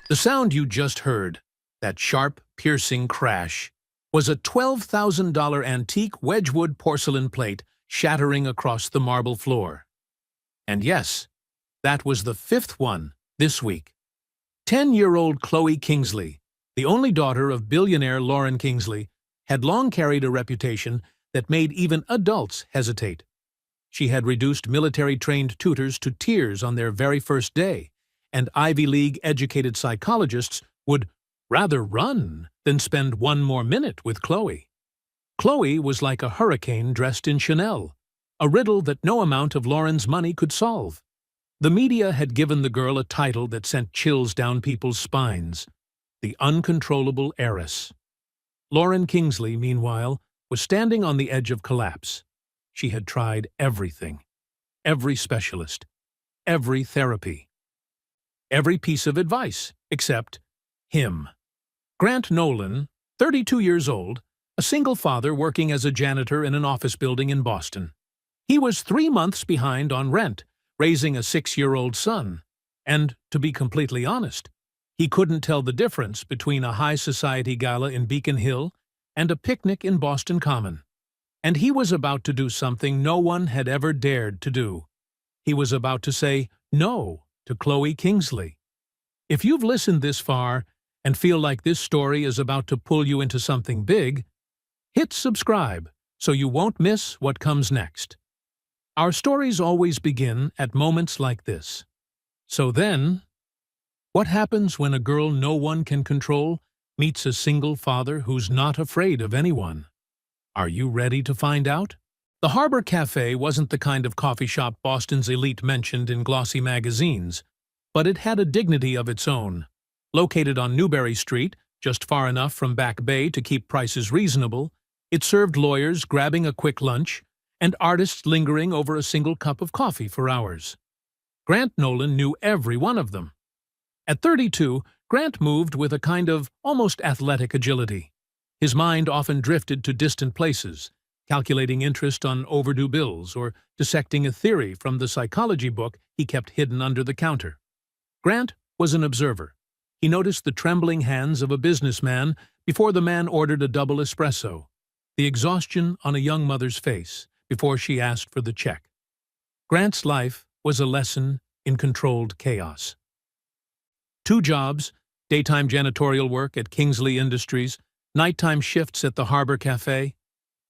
The sound you just heard, that sharp, piercing crash, was a $12,000 antique Wedgwood porcelain plate shattering across the marble floor. And yes, that was the fifth one this week. 10-year-old Chloe Kingsley, the only daughter of billionaire Lauren Kingsley, had long carried a reputation that made even adults hesitate. She had reduced military-trained tutors to tears on their very first day, and Ivy League-educated psychologists would rather run than spend one more minute with Chloe. Chloe was like a hurricane dressed in Chanel, a riddle that no amount of Lauren's money could solve. The media had given the girl a title that sent chills down people's spines: the uncontrollable heiress. Lauren Kingsley, meanwhile, was standing on the edge of collapse. She had tried everything, every specialist, every therapy, every piece of advice, except him. Grant Nolan, 32 years old, a single father working as a janitor in an office building in Boston. He was 3 months behind on rent, raising a 6-year-old son, and, to be completely honest, he couldn't tell the difference between a high society gala in Beacon Hill and a picnic in Boston Common. And he was about to do something no one had ever dared to do. He was about to say no to Chloe Kingsley. If you've listened this far and feel like this story is about to pull you into something big, hit subscribe so you won't miss what comes next. Our stories always begin at moments like this. So then, what happens when a girl no one can control meets a single father who's not afraid of anyone? Are you ready to find out? The Harbor Cafe wasn't the kind of coffee shop Boston's elite mentioned in glossy magazines, but it had a dignity of its own. Located on Newbury Street, just far enough from Back Bay to keep prices reasonable, it served lawyers grabbing a quick lunch and artists lingering over a single cup of coffee for hours. Grant Nolan knew every one of them. At 32, Grant moved with a kind of almost athletic agility. His mind often drifted to distant places, calculating interest on overdue bills or dissecting a theory from the psychology book he kept hidden under the counter. Grant was an observer. He noticed the trembling hands of a businessman before the man ordered a double espresso, the exhaustion on a young mother's face before she asked for the check. Grant's life was a lesson in controlled chaos. 2 jobs, daytime janitorial work at Kingsley Industries, nighttime shifts at the Harbor Cafe,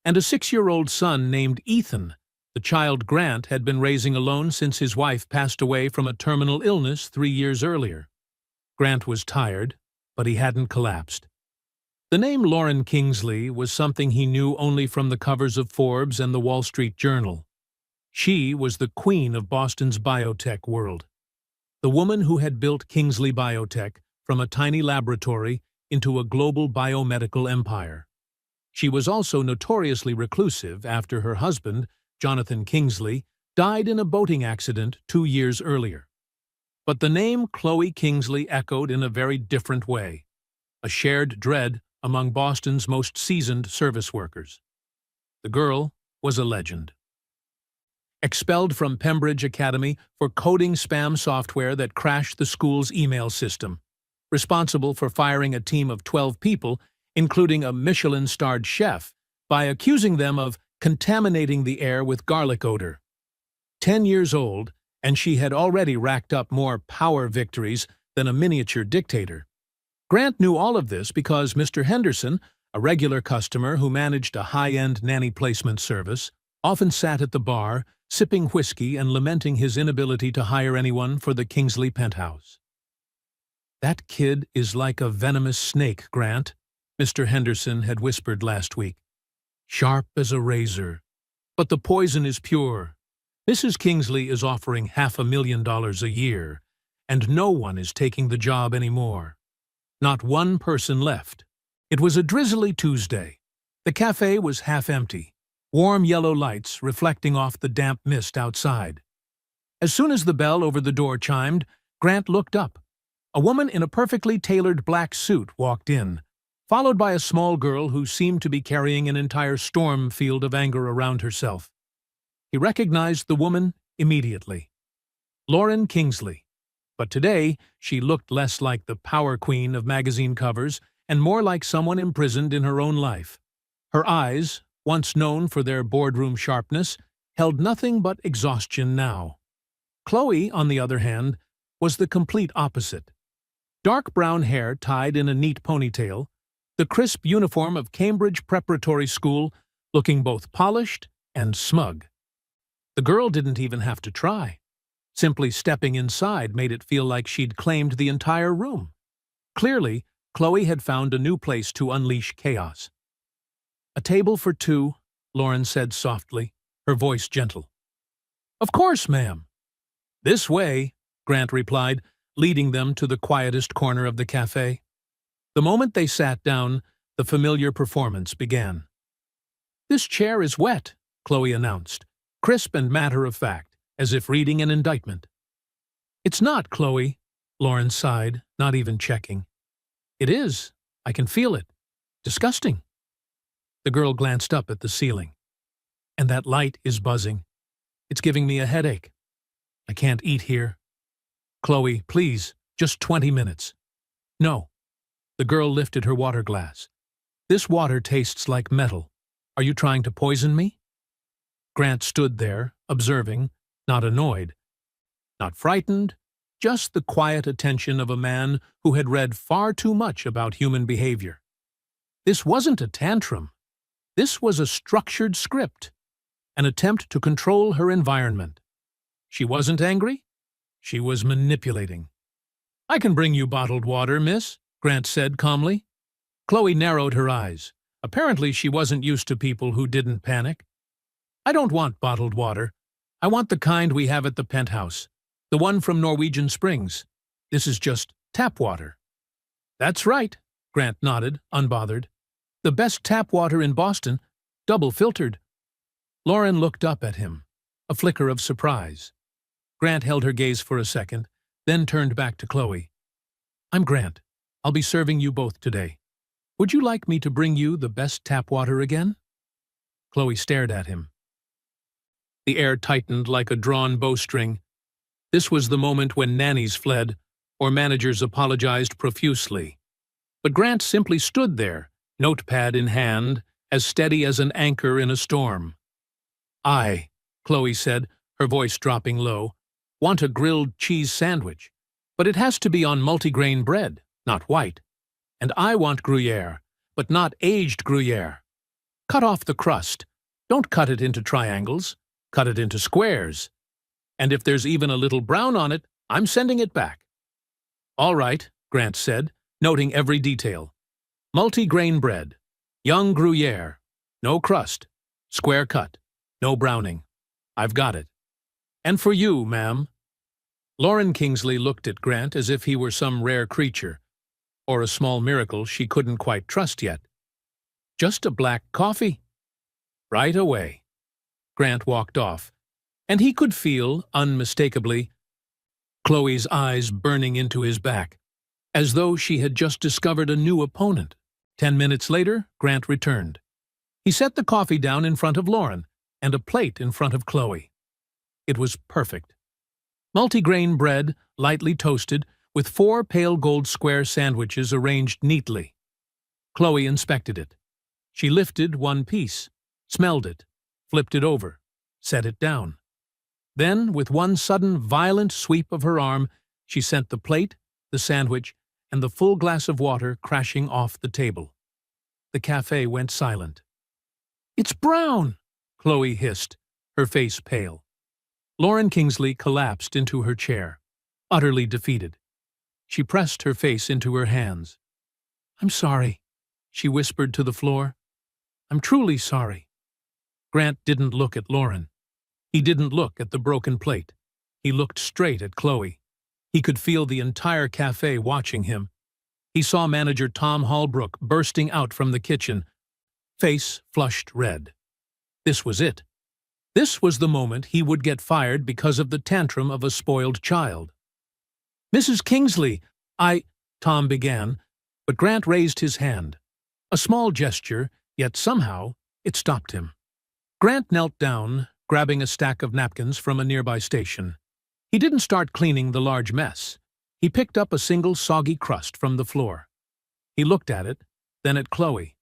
and a 6-year-old son named Ethan, the child Grant had been raising alone since his wife passed away from a terminal illness 3 years earlier. Grant was tired, but he hadn't collapsed. The name Lauren Kingsley was something he knew only from the covers of Forbes and the Wall Street Journal. She was the queen of Boston's biotech world. The woman who had built Kingsley Biotech from a tiny laboratory into a global biomedical empire. She was also notoriously reclusive after her husband, Jonathan Kingsley, died in a boating accident 2 years earlier. But the name Chloe Kingsley echoed in a very different way, a shared dread among Boston's most seasoned service workers. The girl was a legend. Expelled from Pembridge Academy for coding spam software that crashed the school's email system, responsible for firing a team of 12 people, including a Michelin-starred chef, by accusing them of contaminating the air with garlic odor. 10 years old, and she had already racked up more power victories than a miniature dictator. Grant knew all of this because Mr. Henderson, a regular customer who managed a high-end nanny placement service, often sat at the bar, sipping whiskey and lamenting his inability to hire anyone for the Kingsley penthouse. "That kid is like a venomous snake, Grant," Mr. Henderson had whispered last week. "Sharp as a razor. But the poison is pure. Mrs. Kingsley is offering $500,000 a year, and no one is taking the job anymore. Not one person left." It was a drizzly Tuesday. The cafe was half empty, warm yellow lights reflecting off the damp mist outside. As soon as the bell over the door chimed, Grant looked up. A woman in a perfectly tailored black suit walked in, followed by a small girl who seemed to be carrying an entire storm field of anger around herself. He recognized the woman immediately. Lauren Kingsley, But today, she looked less like the power queen of magazine covers and more like someone imprisoned in her own life. Her eyes, once known for their boardroom sharpness, held nothing but exhaustion now. Chloe, on the other hand, was the complete opposite. Dark brown hair tied in a neat ponytail, the crisp uniform of Cambridge Preparatory School looking both polished and smug. The girl didn't even have to try. Simply stepping inside made it feel like she'd claimed the entire room. Clearly, Chloe had found a new place to unleash chaos. "A table for two," Lauren said softly, her voice gentle. "Of course, ma'am." "This way," Grant replied, leading them to the quietest corner of the cafe. The moment they sat down, the familiar performance began. "This chair is wet," Chloe announced, crisp and matter-of-fact, as if reading an indictment. "It's not, Chloe," Lauren sighed, not even checking. "It is. I can feel it. Disgusting." The girl glanced up at the ceiling. "And that light is buzzing. It's giving me a headache. I can't eat here." "Chloe, please, just 20 minutes." "No." The girl lifted her water glass. "This water tastes like metal. Are you trying to poison me?" Grant stood there, observing, not annoyed, not frightened, just the quiet attention of a man who had read far too much about human behavior. This wasn't a tantrum. This was a structured script, an attempt to control her environment. She wasn't angry. She was manipulating. "I can bring you bottled water, miss," Grant said calmly. Chloe narrowed her eyes. Apparently she wasn't used to people who didn't panic. "I don't want bottled water. I want the kind we have at the penthouse. The one from Norwegian Springs. This is just tap water." "That's right," Grant nodded, unbothered. "The best tap water in Boston, double filtered." Lauren looked up at him, a flicker of surprise. Grant held her gaze for a second, then turned back to Chloe. "I'm Grant. I'll be serving you both today. Would you like me to bring you the best tap water again?" Chloe stared at him. The air tightened like a drawn bowstring. This was the moment when nannies fled, or managers apologized profusely. But Grant simply stood there, notepad in hand, as steady as an anchor in a storm. "I," Chloe said, her voice dropping low, "want a grilled cheese sandwich, but it has to be on multigrain bread, not white. And I want Gruyere, but not aged Gruyere. Cut off the crust. Don't cut it into triangles. Cut it into squares. And if there's even a little brown on it, I'm sending it back." "All right," Grant said, noting every detail. "Multigrain bread. Young Gruyere. No crust. Square cut. No browning. I've got it. And for you, ma'am." Lauren Kingsley looked at Grant as if he were some rare creature, or a small miracle she couldn't quite trust yet. "Just a black coffee." "Right away." Grant walked off, and he could feel, unmistakably, Chloe's eyes burning into his back, as though she had just discovered a new opponent. 10 minutes later, Grant returned. He set the coffee down in front of Lauren, and a plate in front of Chloe. It was perfect. Multigrain bread, lightly toasted, with 4 pale gold square sandwiches arranged neatly. Chloe inspected it. She lifted one piece, smelled it, flipped it over, set it down. Then, with one sudden violent sweep of her arm, she sent the plate, the sandwich, and the full glass of water crashing off the table. The cafe went silent. "It's brown!" Chloe hissed, her face pale. Lauren Kingsley collapsed into her chair, utterly defeated. She pressed her face into her hands. "I'm sorry," she whispered to the floor. "I'm truly sorry." Grant didn't look at Lauren. He didn't look at the broken plate. He looked straight at Chloe. He could feel the entire cafe watching him. He saw manager Tom Holbrook bursting out from the kitchen, face flushed red. This was it. This was the moment he would get fired because of the tantrum of a spoiled child. "Mrs. Kingsley, Tom began, but Grant raised his hand. A small gesture, yet somehow it stopped him. Grant knelt down, grabbing a stack of napkins from a nearby station. He didn't start cleaning the large mess. He picked up a single soggy crust from the floor. He looked at it, then at Chloe.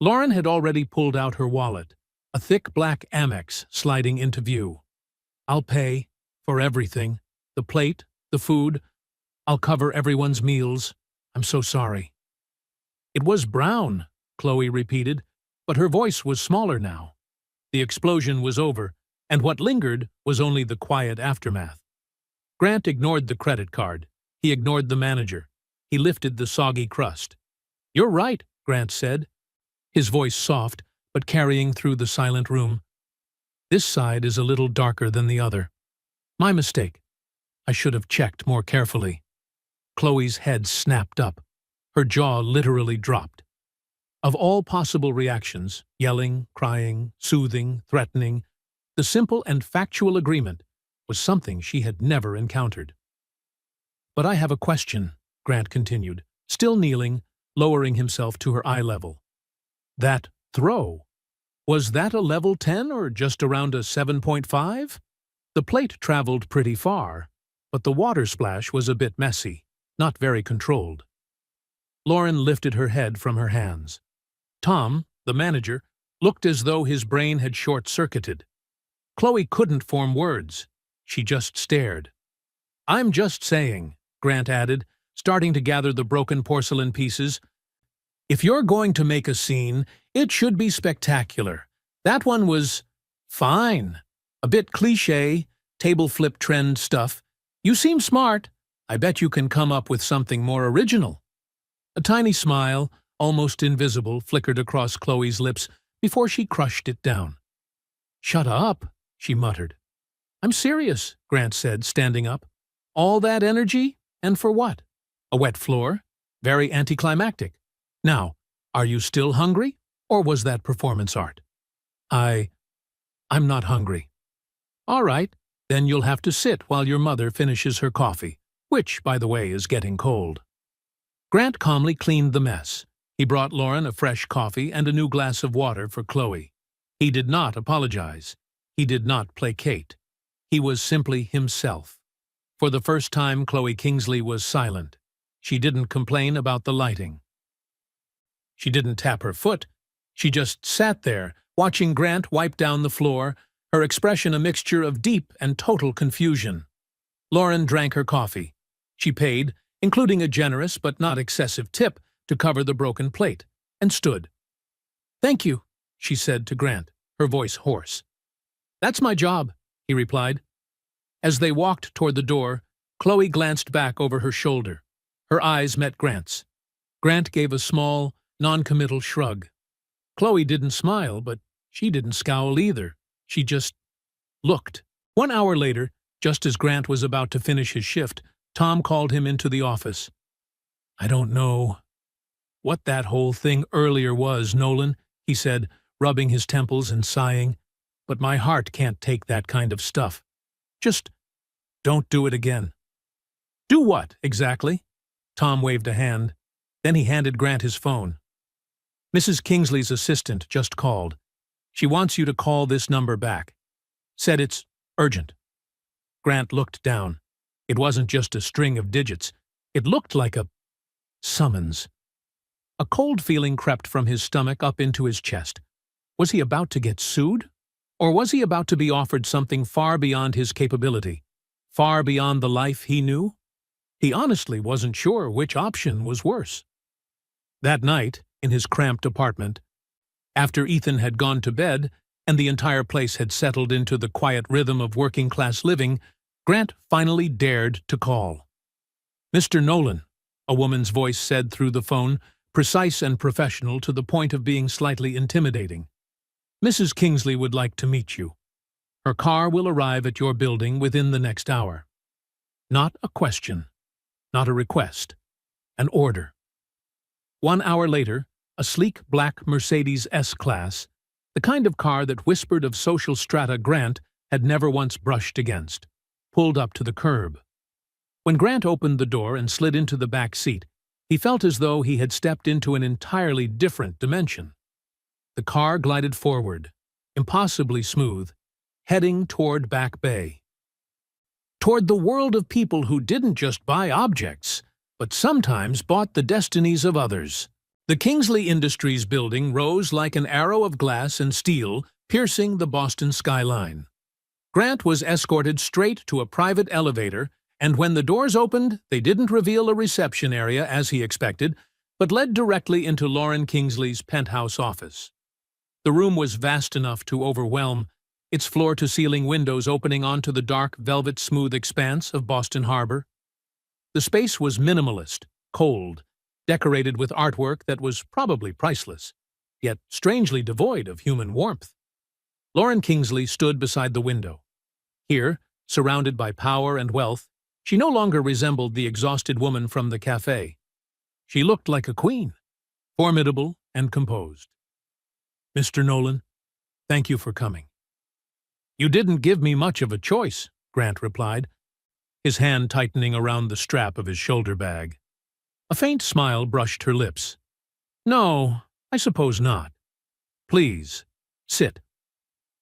Lauren had already pulled out her wallet, a thick black Amex sliding into view. "I'll pay for everything. The plate, the food. I'll cover everyone's meals. I'm so sorry." "It was brown," Chloe repeated, but her voice was smaller now. The explosion was over, and what lingered was only the quiet aftermath. Grant ignored the credit card. He ignored the manager. He lifted the soggy crust. "You're right," Grant said, his voice soft but carrying through the silent room. "This side is a little darker than the other. My mistake. I should have checked more carefully." Chloe's head snapped up. Her jaw literally dropped. Of all possible reactions, yelling, crying, soothing, threatening, the simple and factual agreement was something she had never encountered. "But I have a question," Grant continued, still kneeling, lowering himself to her eye level. "That throw, was that a level 10 or just around a 7.5? The plate traveled pretty far, but the water splash was a bit messy, not very controlled." Lauren lifted her head from her hands. Tom, the manager, looked as though his brain had short-circuited. Chloe couldn't form words. She just stared. "I'm just saying," Grant added, starting to gather the broken porcelain pieces. "If you're going to make a scene, it should be spectacular. That one was fine. A bit cliché, table flip trend stuff. You seem smart. I bet you can come up with something more original." A tiny smile, almost invisible, flickered across Chloe's lips before she crushed it down. "Shut up," she muttered. "I'm serious," Grant said, standing up. "All that energy? And for what? A wet floor? Very anticlimactic. Now, are you still hungry, or was that performance art?" I'm not hungry." "All right, then you'll have to sit while your mother finishes her coffee, which, by the way, is getting cold." Grant calmly cleaned the mess. He brought Lauren a fresh coffee and a new glass of water for Chloe. He did not apologize. He did not placate. He was simply himself. For the first time, Chloe Kingsley was silent. She didn't complain about the lighting. She didn't tap her foot. She just sat there, watching Grant wipe down the floor, her expression a mixture of deep and total confusion. Lauren drank her coffee. She paid, including a generous but not excessive tip to cover the broken plate, and stood. "Thank you," she said to Grant, her voice hoarse. "That's my job," he replied. As they walked toward the door, Chloe glanced back over her shoulder. Her eyes met Grant's. Grant gave a small, non-committal shrug. Chloe didn't smile, but she didn't scowl either. She just looked. 1 hour later, just as Grant was about to finish his shift, Tom called him into the office. "I don't know what that whole thing earlier was, Nolan," he said, rubbing his temples and sighing, "but my heart can't take that kind of stuff. Just don't do it again." "Do what, exactly?" Tom waved a hand. Then he handed Grant his phone. "Mrs. Kingsley's assistant just called. She wants you to call this number back. Said it's urgent." Grant looked down. It wasn't just a string of digits. It looked like a summons. A cold feeling crept from his stomach up into his chest. Was he about to get sued? Or was he about to be offered something far beyond his capability? Far beyond the life he knew? He honestly wasn't sure which option was worse. That night, in his cramped apartment, after Ethan had gone to bed and the entire place had settled into the quiet rhythm of working-class living, Grant finally dared to call. "Mr. Nolan," a woman's voice said through the phone, precise and professional to the point of being slightly intimidating. "Mrs. Kingsley would like to meet you. Her car will arrive at your building within the next hour." Not a question, not a request, an order. 1 hour later, a sleek black Mercedes S-Class, the kind of car that whispered of social strata Grant had never once brushed against, pulled up to the curb. When Grant opened the door and slid into the back seat, he felt as though he had stepped into an entirely different dimension. The car glided forward, impossibly smooth, heading toward Back Bay. toward the world of people who didn't just buy objects, but sometimes bought the destinies of others. The Kingsley Industries building rose like an arrow of glass and steel, piercing the Boston skyline. Grant was escorted straight to a private elevator, and when the doors opened, they didn't reveal a reception area as he expected, but led directly into Lauren Kingsley's penthouse office. The room was vast enough to overwhelm, its floor-to-ceiling windows opening onto the dark, velvet-smooth expanse of Boston Harbor. The space was minimalist, cold, decorated with artwork that was probably priceless, yet strangely devoid of human warmth. Lauren Kingsley stood beside the window. Here, surrounded by power and wealth, she no longer resembled the exhausted woman from the cafe. She looked like a queen, formidable and composed. "Mr. Nolan, thank you for coming." "You didn't give me much of a choice," Grant replied, his hand tightening around the strap of his shoulder bag. A faint smile brushed her lips. "No, I suppose not. Please, sit."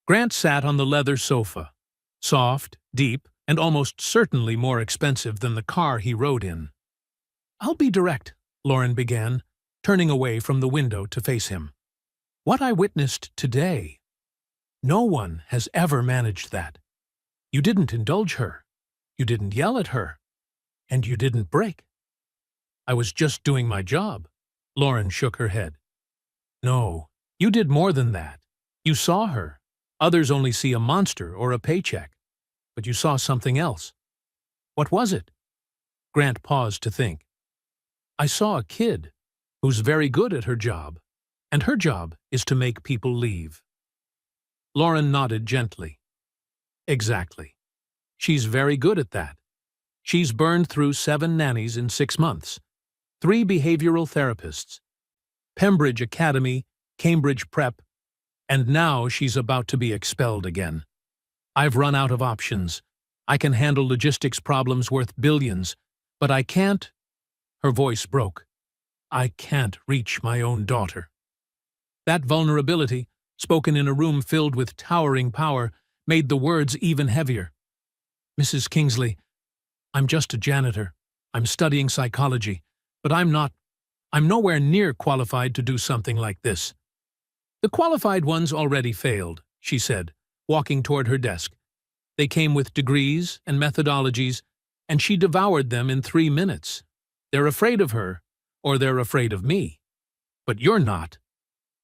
Grant sat on the leather sofa, soft, deep, and almost certainly more expensive than the car he rode in. "I'll be direct," Lauren began, turning away from the window to face him. "What I witnessed today, no one has ever managed that. You didn't indulge her, you didn't yell at her, and you didn't break." "I was just doing my job." Lauren shook her head. "No, you did more than that. You saw her. Others only see a monster or a paycheck. But you saw something else." "What was it?" Grant paused to think. "I saw a kid who's very good at her job, and her job is to make people leave." Lauren nodded gently. "Exactly. She's very good at that. She's burned through 7 nannies in 6 months, 3 behavioral therapists, Pembridge Academy, Cambridge Prep, and now she's about to be expelled again. I've run out of options. I can handle logistics problems worth billions, but I can't—" Her voice broke. "I can't reach my own daughter." That vulnerability, spoken in a room filled with towering power, made the words even heavier. "Mrs. Kingsley, I'm just a janitor. I'm studying psychology, but I'm nowhere near qualified to do something like this." "The qualified ones already failed," she said, walking toward her desk. "They came with degrees and methodologies, and she devoured them in 3 minutes. They're afraid of her, or they're afraid of me. But you're not."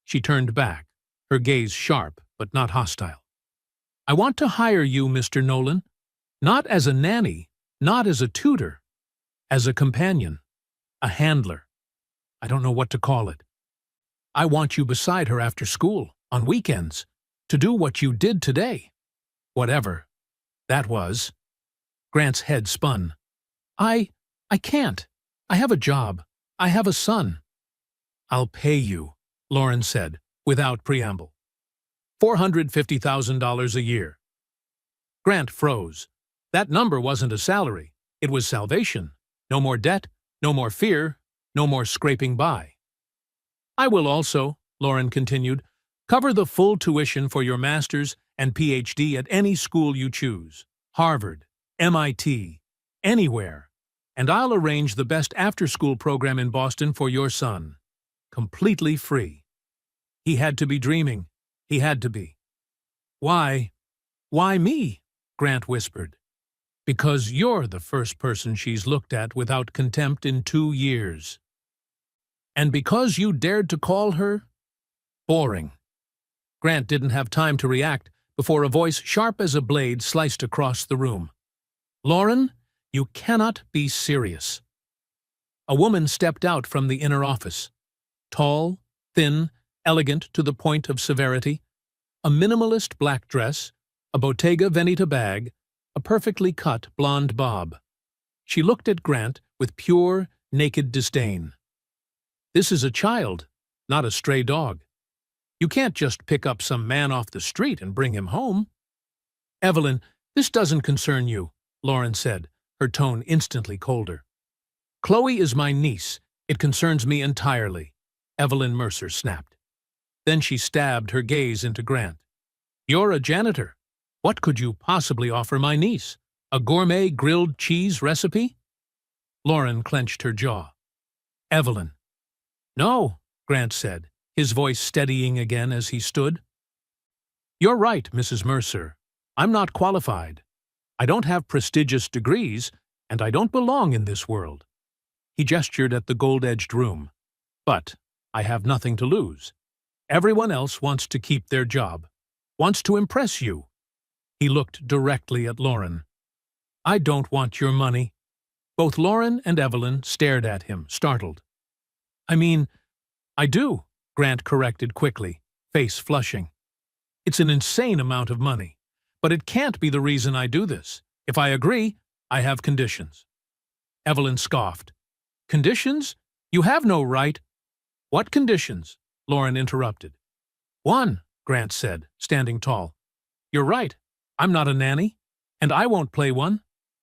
She turned back, her gaze sharp but not hostile. "I want to hire you, Mr. Nolan, not as a nanny, not as a tutor, as a companion, a handler. I don't know what to call it. I want you beside her after school, on weekends, to do what you did today. Whatever that was." Grant's head spun. I can't. I have a job. I have a son." "I'll pay you," Lauren said, without preamble. $450,000 a year. Grant froze. That number wasn't a salary. It was salvation. No more debt, no more fear, no more scraping by. "I will also," Lauren continued, "cover the full tuition for your master's and PhD at any school you choose. Harvard, MIT, anywhere. And I'll arrange the best after-school program in Boston for your son. Completely free." He had to be dreaming. He had to be. Why me?" Grant whispered. "Because you're the first person she's looked at without contempt in 2 years. And because you dared to call her boring." Grant didn't have time to react before a voice sharp as a blade sliced across the room. "Lauren, you cannot be serious." A woman stepped out from the inner office. Tall, thin, elegant to the point of severity, a minimalist black dress, a Bottega Veneta bag, a perfectly cut blonde bob. She looked at Grant with pure, naked disdain. "This is a child, not a stray dog. You can't just pick up some man off the street and bring him home." "Evelyn, this doesn't concern you," Lauren said, her tone instantly colder. "Chloe is my niece. It concerns me entirely," Evelyn Mercer snapped. Then she stabbed her gaze into Grant. "You're a janitor. What could you possibly offer my niece? A gourmet grilled cheese recipe? Lauren clenched her jaw. Evelyn. No, Grant said, his voice steadying again as he stood. You're right, Mrs. Mercer. I'm not qualified. I don't have prestigious degrees, and I don't belong in this world. He gestured at the gold-edged room. But I have nothing to lose. Everyone else wants to keep their job, wants to impress you. He looked directly at Lauren. I don't want your money. Both Lauren and Evelyn stared at him, startled. I mean, I do, Grant corrected quickly, face flushing. It's an insane amount of money, but it can't be the reason I do this. If I agree, I have conditions. Evelyn scoffed. Conditions? You have no right. What conditions? Lauren interrupted. One, Grant said, standing tall. You're right. I'm not a nanny, and I won't play one.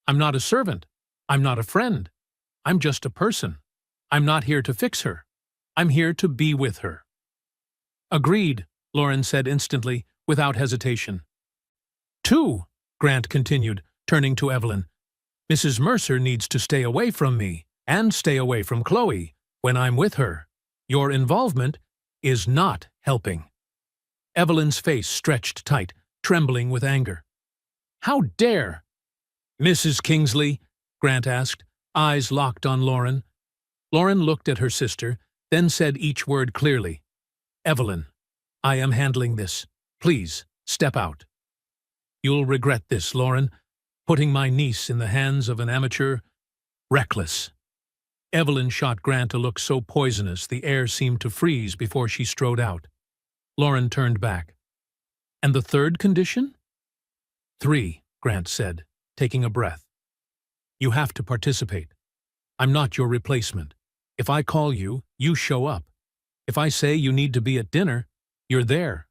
I'm not a servant. I'm not a friend. I'm just a person. I'm not here to fix her. I'm here to be with her. Agreed, Lauren said instantly, without hesitation. Two, Grant continued, turning to Evelyn. Mrs. Mercer needs to stay away from me, and stay away from Chloe, when I'm with her. Your involvement is not helping. Evelyn's face stretched tight, trembling with anger. How dare! Mrs. Kingsley, Grant asked, eyes locked on Lauren. Lauren looked at her sister, then said each word clearly. Evelyn, I am handling this. Please, step out. You'll regret this, Lauren, putting my niece in the hands of an amateur. Reckless. Evelyn shot Grant a look so poisonous the air seemed to freeze before she strode out. Lauren turned back. And the third condition? 3, Grant said, taking a breath. You have to participate. I'm not your replacement. If I call you, you show up. If I say you need to be at dinner, you're there.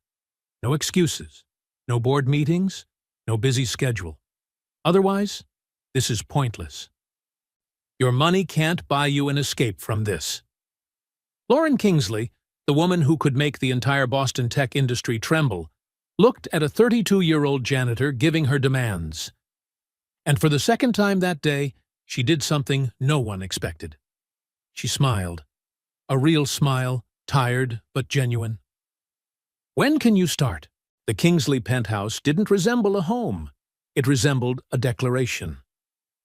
No excuses. No board meetings. No busy schedule. Otherwise, this is pointless. Your money can't buy you an escape from this. Lauren Kingsley, the woman who could make the entire Boston tech industry tremble, looked at a 32-year-old janitor giving her demands. And for the second time that day, she did something no one expected. She smiled. A real smile, tired but genuine. When can you start? The Kingsley penthouse didn't resemble a home. It resembled a declaration.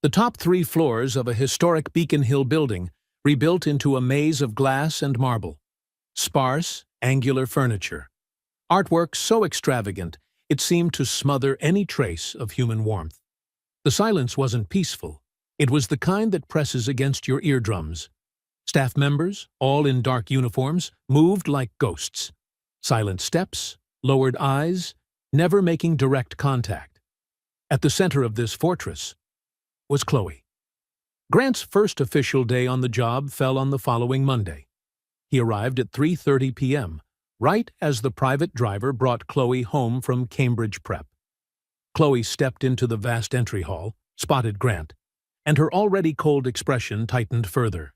The top 3 floors of a historic Beacon Hill building rebuilt into a maze of glass and marble. Sparse, angular furniture. Artwork so extravagant it seemed to smother any trace of human warmth. The silence wasn't peaceful. It was the kind that presses against your eardrums. Staff members, all in dark uniforms, moved like ghosts. Silent steps, lowered eyes, never making direct contact. At the center of this fortress was Chloe. Grant's first official day on the job fell on the following Monday. He arrived at 3:30 p.m., right as the private driver brought Chloe home from Cambridge Prep. Chloe stepped into the vast entry hall, spotted Grant, and her already cold expression tightened further.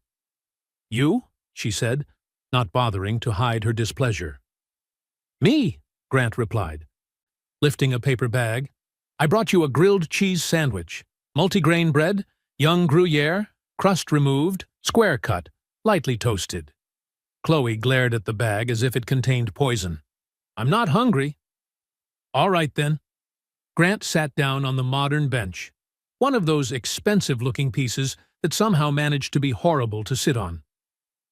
You? She said, not bothering to hide her displeasure. Me, Grant replied, lifting a paper bag. I brought you a grilled cheese sandwich, multigrain bread, young Gruyere, crust removed, square cut, lightly toasted. Chloe glared at the bag as if it contained poison. I'm not hungry. All right, then. Grant sat down on the modern bench, one of those expensive-looking pieces that somehow managed to be horrible to sit on.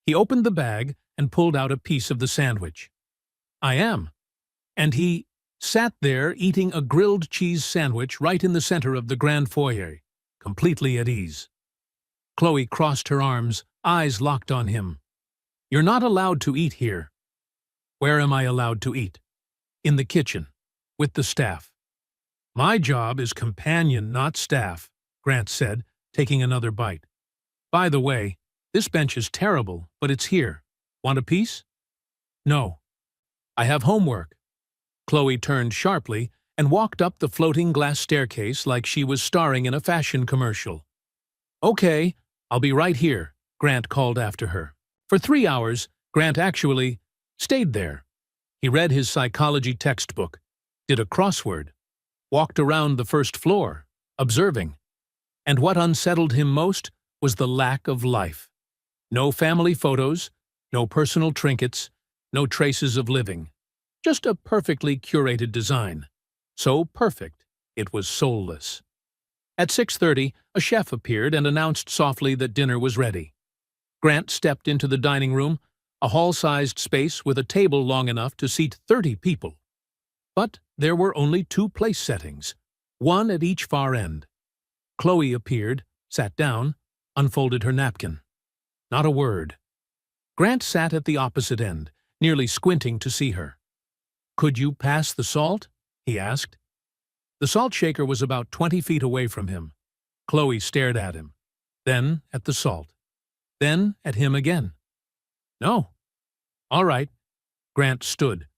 He opened the bag and pulled out a piece of the sandwich. I am. And he sat there eating a grilled cheese sandwich right in the center of the grand foyer, completely at ease. Chloe crossed her arms, eyes locked on him. You're not allowed to eat here. Where am I allowed to eat? In the kitchen, with the staff. My job is companion, not staff, Grant said, taking another bite. By the way, this bench is terrible, but it's here. Want a piece? No. I have homework. Chloe turned sharply and walked up the floating glass staircase like she was starring in a fashion commercial. Okay, I'll be right here, Grant called after her. For 3 hours, Grant actually stayed there. He read his psychology textbook, did a crossword, walked around the first floor, observing. And what unsettled him most was the lack of life. No family photos, no personal trinkets, no traces of living. Just a perfectly curated design. So perfect, it was soulless. At 6:30, a chef appeared and announced softly that dinner was ready. Grant stepped into the dining room, a hall-sized space with a table long enough to seat 30 people. But there were only 2 place settings, one at each far end. Chloe appeared, sat down, unfolded her napkin. Not a word. Grant sat at the opposite end, nearly squinting to see her. "Could you pass the salt?" he asked. The salt shaker was about 20 feet away from him. Chloe stared at him, then at the salt, then at him again. "No." "All right." Grant stood,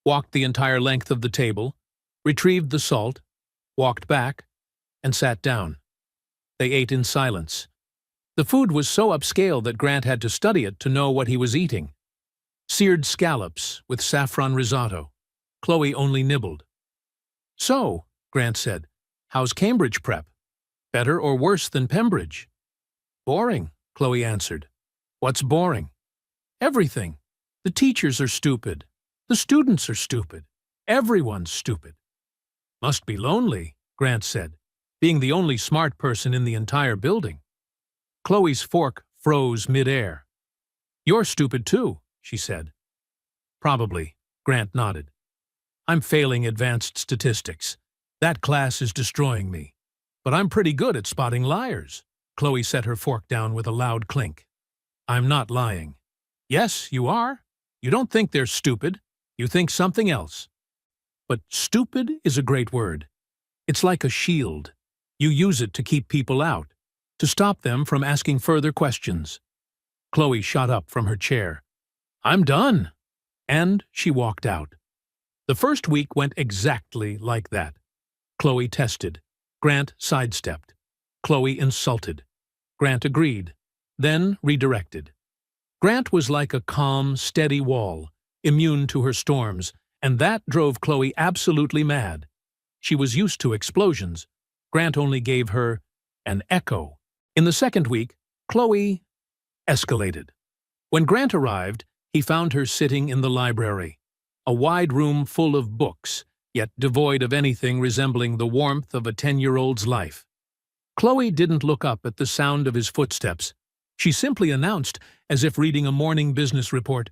walked the entire length of the table, retrieved the salt, walked back, and sat down. They ate in silence. The food was so upscale that Grant had to study it to know what he was eating. Seared scallops with saffron risotto. Chloe only nibbled. "So," Grant said, "how's Cambridge prep? Better or worse than Pembridge?" "Boring," Chloe answered. "What's boring?" "Everything. The teachers are stupid. The students are stupid. Everyone's stupid." "Must be lonely," Grant said, "being the only smart person in the entire building." Chloe's fork froze mid-air. "You're stupid too," she said. "Probably," Grant nodded. "I'm failing advanced statistics. That class is destroying me. But I'm pretty good at spotting liars." Chloe set her fork down with a loud clink. "I'm not lying." "Yes, you are. You don't think they're stupid. You think something else." "But stupid is a great word. It's like a shield. You use it to keep people out, to stop them from asking further questions." Chloe shot up from her chair. "I'm done." And she walked out. The first week went exactly like that. Chloe tested. Grant sidestepped. Chloe insulted. Grant agreed, then redirected. Grant was like a calm, steady wall, immune to her storms, and that drove Chloe absolutely mad. She was used to explosions. Grant only gave her an echo. In the second week, Chloe escalated. When Grant arrived, he found her sitting in the library, a wide room full of books, yet devoid of anything resembling the warmth of a 10-year-old's life. Chloe didn't look up at the sound of his footsteps. She simply announced, as if reading a morning business report,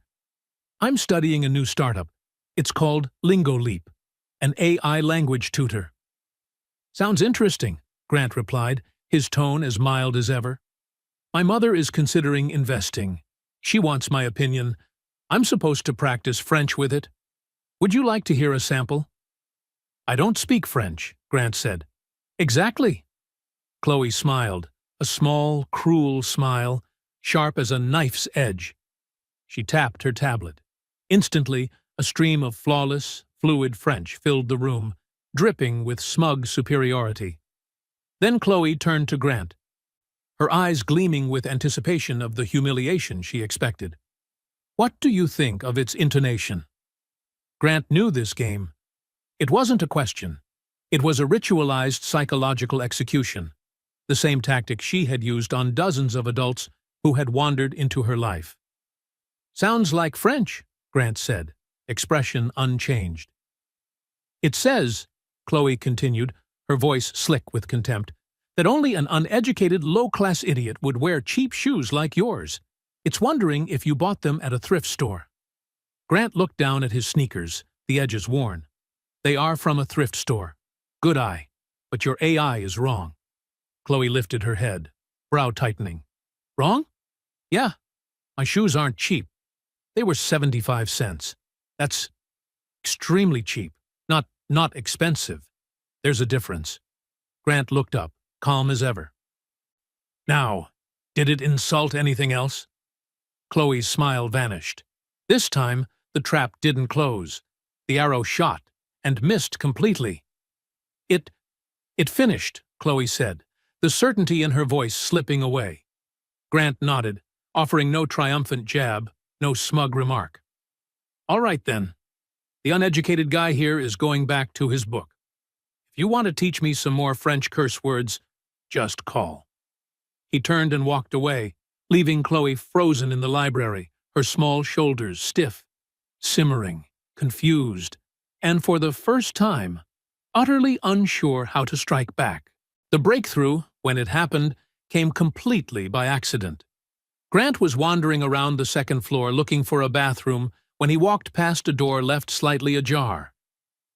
"I'm studying a new startup. It's called LingoLeap, an AI language tutor." "Sounds interesting," Grant replied, his tone as mild as ever. "My mother is considering investing. She wants my opinion. I'm supposed to practice French with it. Would you like to hear a sample?" "I don't speak French," Grant said. "Exactly." Chloe smiled, a small, cruel smile, sharp as a knife's edge. She tapped her tablet. Instantly, a stream of flawless, fluid French filled the room, dripping with smug superiority. Then Chloe turned to Grant, her eyes gleaming with anticipation of the humiliation she expected. "What do you think of its intonation?" Grant knew this game. It wasn't a question. It was a ritualized psychological execution, the same tactic she had used on dozens of adults who had wandered into her life. "Sounds like French," Grant said, expression unchanged. "It says," Chloe continued, her voice slick with contempt, "that only an uneducated, low-class idiot would wear cheap shoes like yours. It's wondering if you bought them at a thrift store." Grant looked down at his sneakers, the edges worn. "They are from a thrift store. Good eye. But your AI is wrong." Chloe lifted her head, brow tightening. "Wrong? Yeah. My shoes aren't cheap. They were 75 cents. That's extremely cheap. Not expensive. There's a difference." Grant looked up, calm as ever. "Now, did it insult anything else?" Chloe's smile vanished. This time, the trap didn't close. The arrow shot, and missed completely. It finished," Chloe said, the certainty in her voice slipping away. Grant nodded, offering no triumphant jab, no smug remark. "All right, then. The uneducated guy here is going back to his book. If If you want to teach me some more French curse words, just call." He turned and walked away, leaving Chloe frozen in the library, her small shoulders stiff, simmering, confused, and for the first time, utterly unsure how to strike back. The breakthrough, when it happened, came completely by accident. Grant was wandering around the second floor looking for a bathroom when he walked past a door left slightly ajar.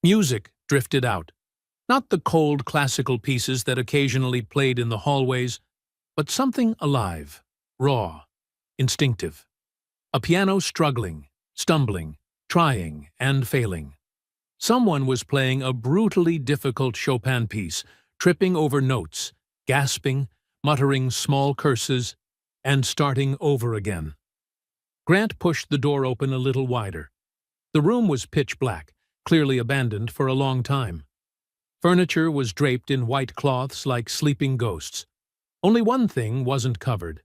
Music drifted out. Not the cold classical pieces that occasionally played in the hallways, but something alive, raw, instinctive. A piano struggling, stumbling, trying, and failing. Someone was playing a brutally difficult Chopin piece, tripping over notes, gasping, muttering small curses, and starting over again. Grant pushed the door open a little wider. The room was pitch black, clearly abandoned for a long time. Furniture was draped in white cloths like sleeping ghosts. Only one thing wasn't covered: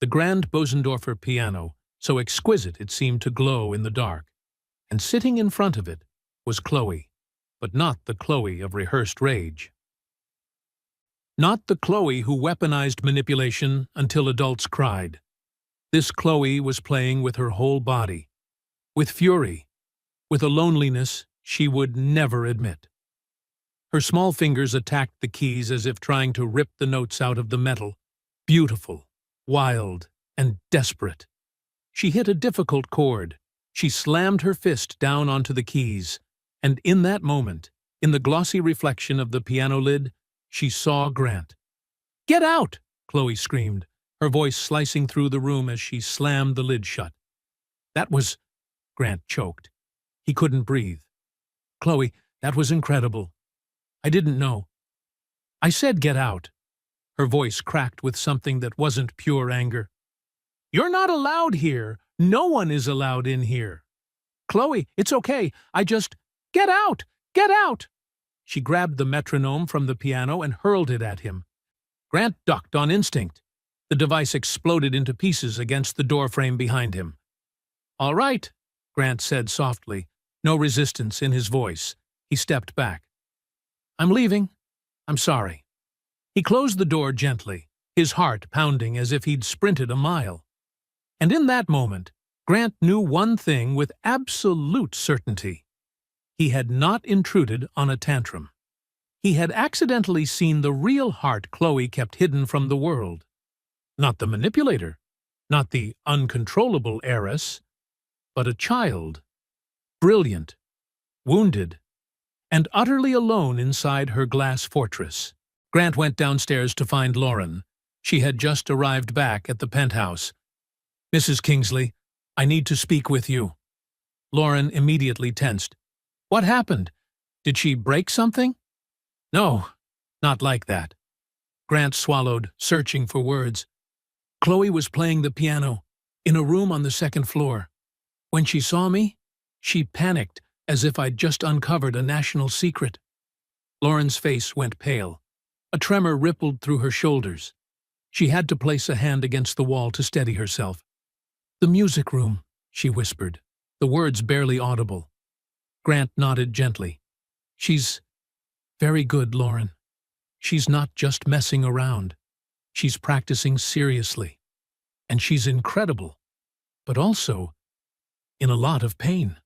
the grand Bosendorfer piano, so exquisite it seemed to glow in the dark. And sitting in front of it was Chloe, but not the Chloe of rehearsed rage. Not the Chloe who weaponized manipulation until adults cried. This Chloe was playing with her whole body, with fury, with a loneliness she would never admit. Her small fingers attacked the keys as if trying to rip the notes out of the metal, beautiful, wild, and desperate. She hit a difficult chord. She slammed her fist down onto the keys, and in that moment, in the glossy reflection of the piano lid, she saw Grant. "Get out!" Chloe screamed, her voice slicing through the room as she slammed the lid shut. "That was—" Grant choked. He couldn't breathe. "Chloe, that was incredible. I didn't know. I said get out." Her voice cracked with something that wasn't pure anger. "You're not allowed here. No one is allowed in here. Chloe, it's okay. I just— Get out! Get out!" She grabbed the metronome from the piano and hurled it at him. Grant ducked on instinct. The device exploded into pieces against the doorframe behind him. "All right," Grant said softly, no resistance in his voice. He stepped back. "I'm leaving. I'm sorry." He closed the door gently, his heart pounding as if he'd sprinted a mile. And in that moment, Grant knew one thing with absolute certainty. He had not intruded on a tantrum. He had accidentally seen the real heart Chloe kept hidden from the world. Not the manipulator, not the uncontrollable heiress, but a child, brilliant, wounded, and utterly alone inside her glass fortress. Grant went downstairs to find Lauren. She had just arrived back at the penthouse. "Mrs. Kingsley, I need to speak with you." Lauren immediately tensed. "What happened? Did she break something?" "No, not like that." Grant swallowed, searching for words. "Chloe was playing the piano in a room on the second floor. When she saw me, she panicked as if I'd just uncovered a national secret." Lauren's face went pale. A tremor rippled through her shoulders. She had to place a hand against the wall to steady herself. "The music room," she whispered, the words barely audible. Grant nodded gently. "She's very good, Lauren. She's not just messing around. She's practicing seriously. And she's incredible, but also in a lot of pain."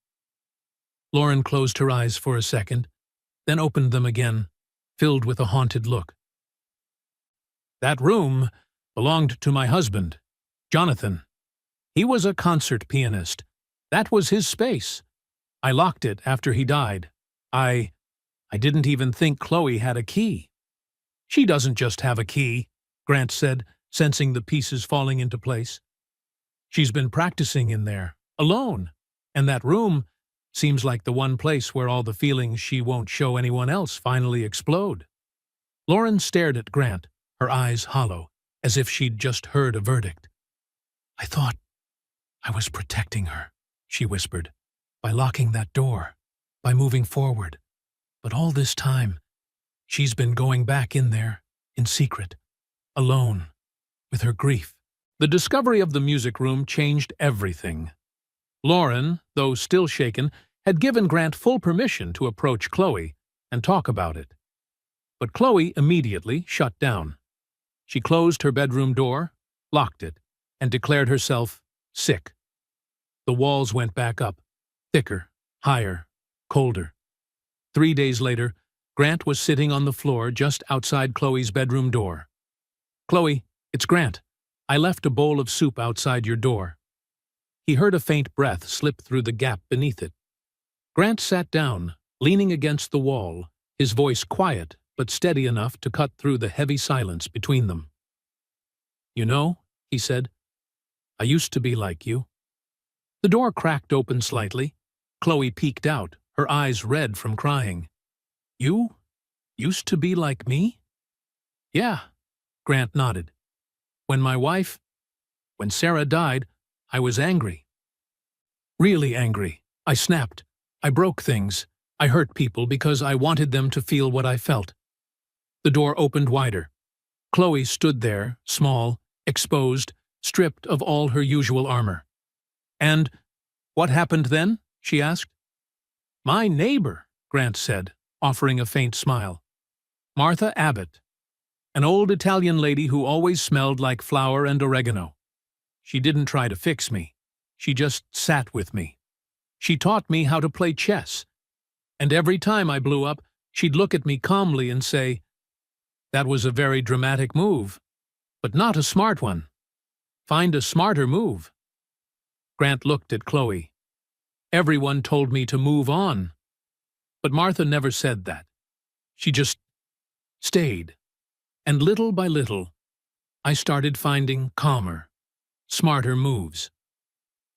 Lauren closed her eyes for a second, then opened them again, filled with a haunted look. "That room belonged to my husband, Jonathan. He was a concert pianist. That was his space. I locked it after he died. I didn't even think Chloe had a key." "She doesn't just have a key," Grant said, sensing the pieces falling into place. "She's been practicing in there, alone, and that room seems like the one place where all the feelings she won't show anyone else finally explode." Lauren stared at Grant, her eyes hollow, as if she'd just heard a verdict. "I thought I was protecting her," she whispered, "by locking that door, by moving forward. But all this time, she's been going back in there, in secret, alone, with her grief." The discovery of the music room changed everything. Lauren, though still shaken, had given Grant full permission to approach Chloe and talk about it. But Chloe immediately shut down. She closed her bedroom door, locked it, and declared herself sick. The walls went back up, thicker, higher, colder. 3 days later, Grant was sitting on the floor just outside Chloe's bedroom door. "Chloe, it's Grant. I left a bowl of soup outside your door." He heard a faint breath slip through the gap beneath it. Grant sat down, leaning against the wall, his voice quiet but steady enough to cut through the heavy silence between them. "You know," he said, "I used to be like you." The door cracked open slightly. Chloe peeked out, her eyes red from crying. "You used to be like me?" "Yeah," Grant nodded. When Sarah died, I was angry. Really angry. I snapped. I broke things. I hurt people because I wanted them to feel what I felt." The door opened wider. Chloe stood there, small, exposed, stripped of all her usual armor. "And what happened then?" she asked. "My neighbor," Grant said, offering a faint smile. "Martha Abbott, an old Italian lady who always smelled like flour and oregano. She didn't try to fix me. She just sat with me. She taught me how to play chess. And every time I blew up, she'd look at me calmly and say, 'That was a very dramatic move, but not a smart one. Find a smarter move.'" Grant looked at Chloe. "Everyone told me to move on. But Martha never said that. She just stayed. And little by little, I started finding calmer, smarter moves."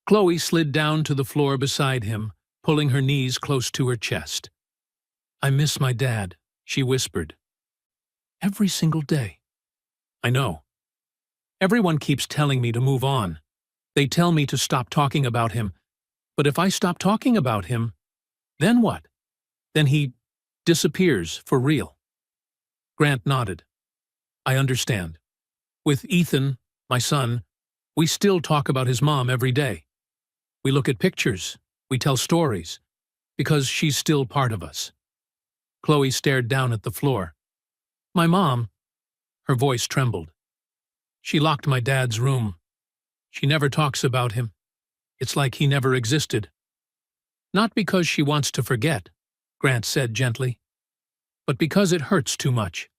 Chloe slid down to the floor beside him, pulling her knees close to her chest. "I miss my dad," she whispered. "Every single day." "I know. Everyone keeps telling me to move on. They tell me to stop talking about him. But if I stop talking about him, then what? Then he disappears for real." Grant nodded. "I understand. With Ethan, my son, we still talk about his mom every day. We look at pictures, we tell stories, because she's still part of us." Chloe stared down at the floor. "My mom," her voice trembled. "She locked my dad's room. She never talks about him. It's like he never existed." "Not because she wants to forget," Grant said gently, "but because it hurts too much.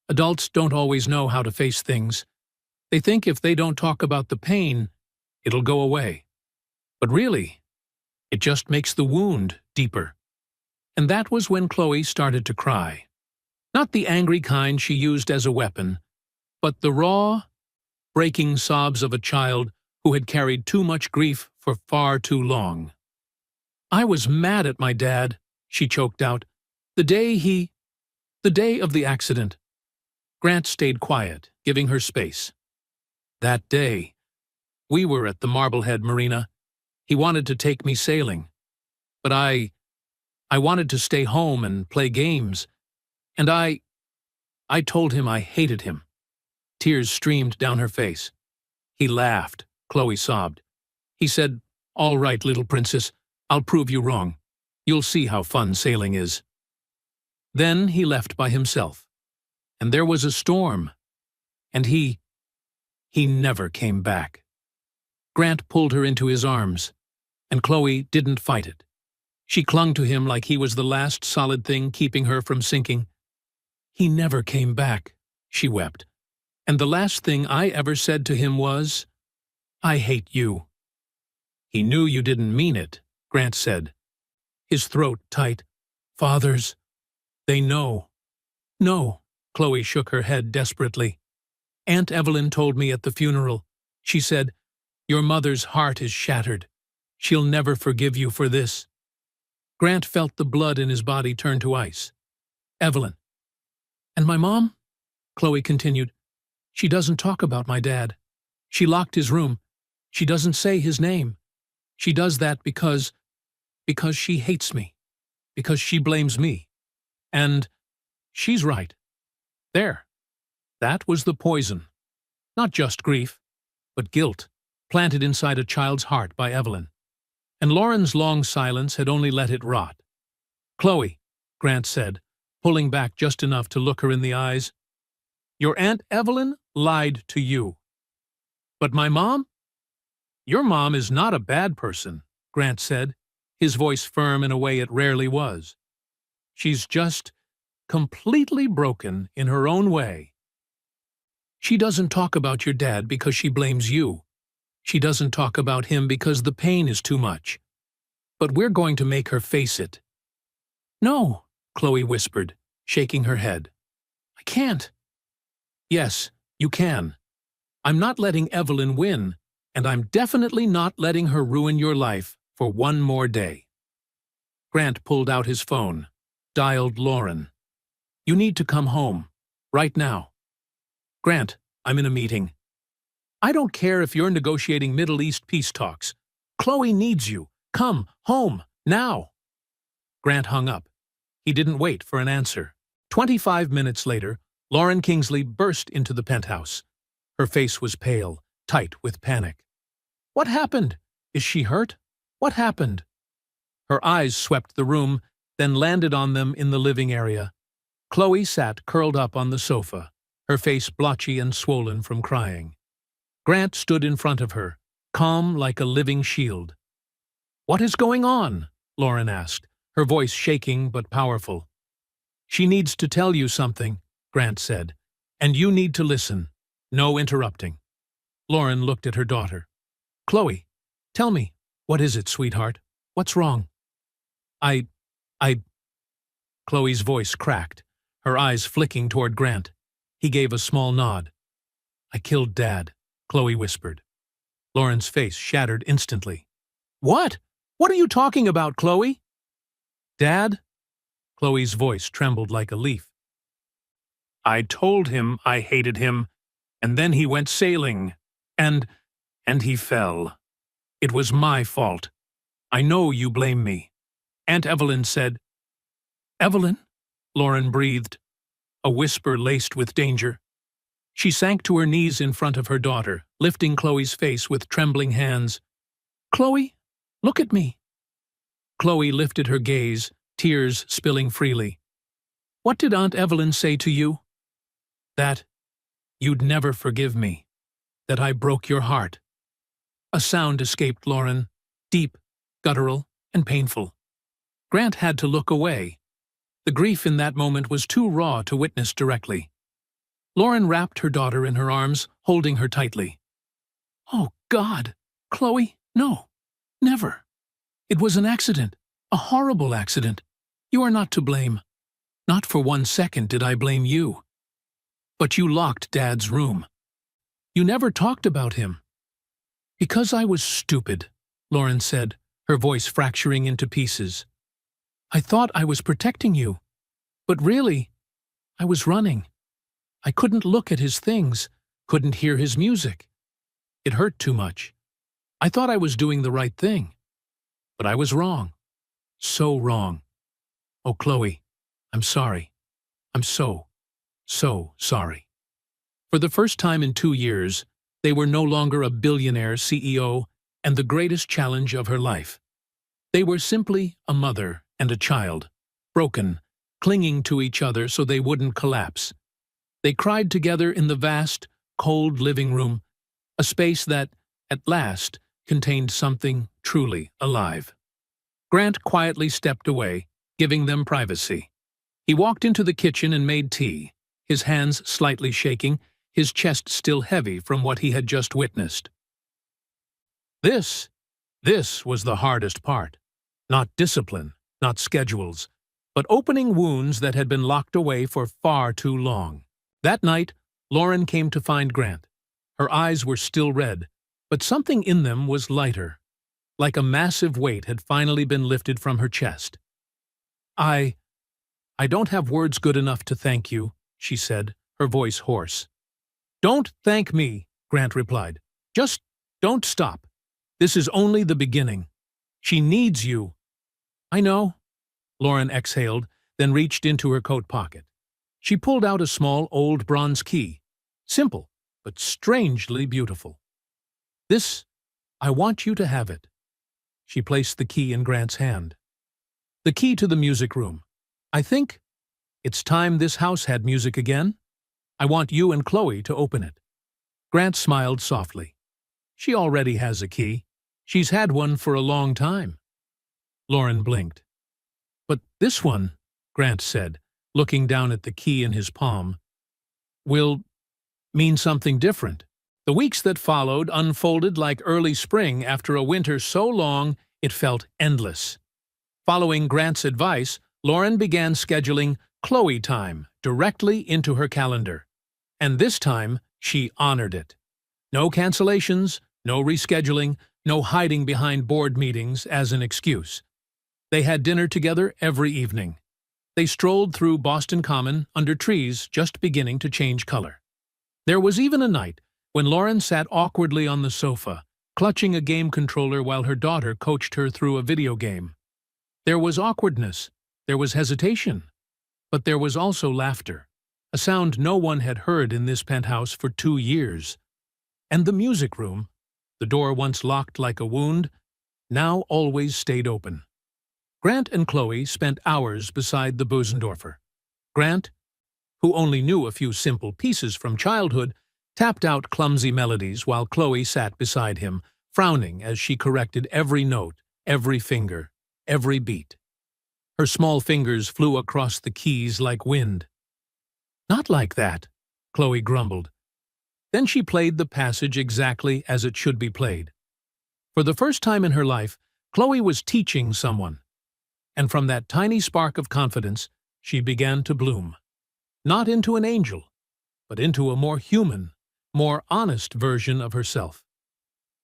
Adults don't always know how to face things. They think if they don't talk about the pain, it'll go away. But really, it just makes the wound deeper." And that was when Chloe started to cry. Not the angry kind she used as a weapon, but the raw, breaking sobs of a child who had carried too much grief for far too long. "I was mad at my dad," she choked out. The day of the accident." Grant stayed quiet, giving her space. "That day, we were at the Marblehead Marina. He wanted to take me sailing. But I wanted to stay home and play games. And I told him I hated him." Tears streamed down her face. "He laughed," Chloe sobbed. "He said, 'All right, little princess, I'll prove you wrong. You'll see how fun sailing is.' Then he left by himself. And there was a storm. And he never came back." Grant pulled her into his arms, and Chloe didn't fight it. She clung to him like he was the last solid thing keeping her from sinking. "He never came back," she wept. "And the last thing I ever said to him was, 'I hate you.'" "He knew you didn't mean it," Grant said, his throat tight. "Fathers, they know." "No," Chloe shook her head desperately. "Aunt Evelyn told me at the funeral. She said, 'Your mother's heart is shattered. She'll never forgive you for this.'" Grant felt the blood in his body turn to ice. "Evelyn." "And my mom?" Chloe continued. "She doesn't talk about my dad. She locked his room. She doesn't say his name. She does that because she hates me, because she blames me. And she's right. There. That was the poison. Not just grief, but guilt, planted inside a child's heart by Evelyn. And Lauren's long silence had only let it rot. "Chloe," Grant said, pulling back just enough to look her in the eyes. "Your Aunt Evelyn lied to you. But my mom? Your mom is not a bad person," Grant said, his voice firm in a way it rarely was. "She's just completely broken in her own way. She doesn't talk about your dad because she blames you. She doesn't talk about him because the pain is too much. But we're going to make her face it." "No," Chloe whispered, shaking her head. "I can't." "Yes, you can. I'm not letting Evelyn win, and I'm definitely not letting her ruin your life for one more day." Grant pulled out his phone, dialed Lauren. "You need to come home, right now." "Grant, I'm in a meeting." "I don't care if you're negotiating Middle East peace talks. Chloe needs you. Come home, now." Grant hung up. He didn't wait for an answer. 25 minutes later, Lauren Kingsley burst into the penthouse. Her face was pale, tight with panic. "What happened? Is she hurt? What happened?" Her eyes swept the room, then landed on them in the living area. Chloe sat curled up on the sofa, her face blotchy and swollen from crying. Grant stood in front of her, calm like a living shield. "What is going on?" Lauren asked, her voice shaking but powerful. "She needs to tell you something," Grant said, "and you need to listen. No interrupting." Lauren looked at her daughter. "Chloe, tell me, what is it, sweetheart? What's wrong?" I... Chloe's voice cracked, her eyes flicking toward Grant. He gave a small nod. "I killed Dad," Chloe whispered. Lauren's face shattered instantly. "What? What are you talking about, Chloe?" "Dad?" Chloe's voice trembled like a leaf. "I told him I hated him, and then he went sailing, and he fell. It was my fault. I know you blame me. Aunt Evelyn said—" "Evelyn?" Lauren breathed, a whisper laced with danger. She sank to her knees in front of her daughter, lifting Chloe's face with trembling hands. "Chloe, look at me." Chloe lifted her gaze, tears spilling freely. "What did Aunt Evelyn say to you?" "That you'd never forgive me. That I broke your heart." A sound escaped Lauren, deep, guttural, and painful. Grant had to look away. The grief in that moment was too raw to witness directly. Lauren wrapped her daughter in her arms, holding her tightly. "Oh, God! Chloe, no! Never! It was an accident, a horrible accident. You are not to blame. Not for 1 second did I blame you. But you locked Dad's room. You never talked about him." "Because I was stupid," Lauren said, her voice fracturing into pieces. "I thought I was protecting you. But really, I was running. I couldn't look at his things, couldn't hear his music. It hurt too much. I thought I was doing the right thing. But I was wrong. So wrong. Oh, Chloe, I'm sorry. I'm so sorry." For the first time in 2 years, they were no longer a billionaire CEO and the greatest challenge of her life. They were simply a mother and a child, broken, clinging to each other so they wouldn't collapse. They cried together in the vast, cold living room, a space that, at last, contained something truly alive. Grant quietly stepped away, giving them privacy. He walked into the kitchen and made tea, his hands slightly shaking, his chest still heavy from what he had just witnessed. This was the hardest part. Not discipline, not schedules, but opening wounds that had been locked away for far too long. That night, Lauren came to find Grant. Her eyes were still red, but something in them was lighter, like a massive weight had finally been lifted from her chest. I don't have words good enough to thank you," she said, her voice hoarse. "Don't thank me," Grant replied. "Just don't stop. This is only the beginning. She needs you." "I know," Lauren exhaled, then reached into her coat pocket. She pulled out a small old bronze key, simple but strangely beautiful. I want you to have it." She placed the key in Grant's hand. "The key to the music room. I think It's time this house had music again. I want you and Chloe to open it." Grant smiled softly. "She already has a key. She's had one for a long time." Lauren blinked. "But this one," Grant said, looking down at the key in his palm, "will mean something different." The weeks that followed unfolded like early spring after a winter so long it felt endless. Following Grant's advice, Lauren began scheduling Chloe time directly into her calendar. And this time, she honored it. No cancellations, no rescheduling, no hiding behind board meetings as an excuse. They had dinner together every evening. They strolled through Boston Common under trees just beginning to change color. There was even a night when Lauren sat awkwardly on the sofa, clutching a game controller while her daughter coached her through a video game. There was awkwardness, there was hesitation, but there was also laughter, a sound no one had heard in this penthouse for 2 years. And the music room, the door once locked like a wound, now always stayed open. Grant and Chloe spent hours beside the Bösendorfer. Grant, who only knew a few simple pieces from childhood, tapped out clumsy melodies while Chloe sat beside him, frowning as she corrected every note, every finger, every beat. Her small fingers flew across the keys like wind. "Not like that," Chloe grumbled. Then she played the passage exactly as it should be played. For the first time in her life, Chloe was teaching someone. And from that tiny spark of confidence, she began to bloom. Not into an angel, but into a more human, more honest version of herself.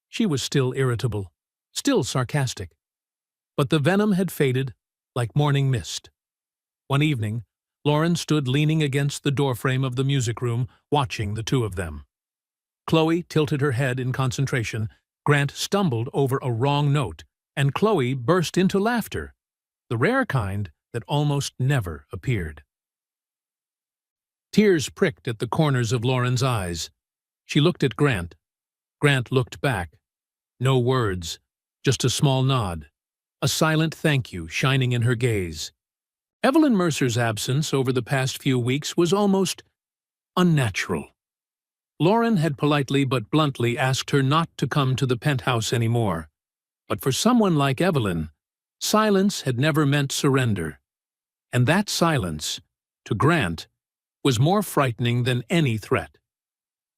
She was still irritable, still sarcastic. But the venom had faded like morning mist. One evening, Lauren stood leaning against the doorframe of the music room, watching the two of them. Chloe tilted her head in concentration, Grant stumbled over a wrong note, and Chloe burst into laughter, the rare kind that almost never appeared. Tears pricked at the corners of Lauren's eyes. She looked at Grant. Grant looked back. No words, just a small nod, a silent thank you shining in her gaze. Evelyn Mercer's absence over the past few weeks was almost unnatural. Lauren had politely but bluntly asked her not to come to the penthouse anymore. But for someone like Evelyn, silence had never meant surrender. And that silence, to Grant, was more frightening than any threat.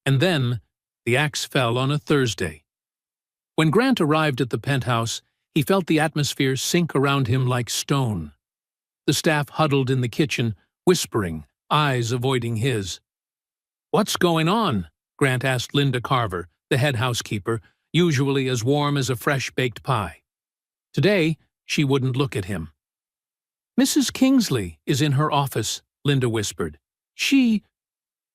And then, the axe fell on a Thursday. When Grant arrived at the penthouse, he felt the atmosphere sink around him like stone. The staff huddled in the kitchen, whispering, eyes avoiding his. "What's going on?" Grant asked Linda Carver, the head housekeeper, usually as warm as a fresh-baked pie. Today, she wouldn't look at him. "Mrs. Kingsley is in her office," Linda whispered. "She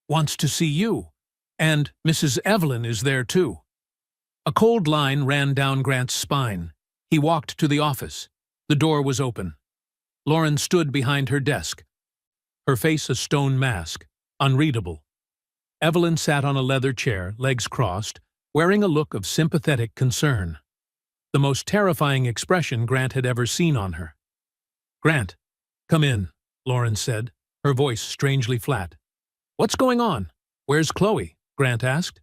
wants to see you, and Mrs. Evelyn is there too." A cold line ran down Grant's spine. He walked to the office. The door was open. Lauren stood behind her desk, her face a stone mask, unreadable. Evelyn sat on a leather chair, legs crossed, wearing a look of sympathetic concern. The most terrifying expression Grant had ever seen on her. "Grant, come in," Lauren said, her voice strangely flat. "What's going on? Where's Chloe?" Grant asked.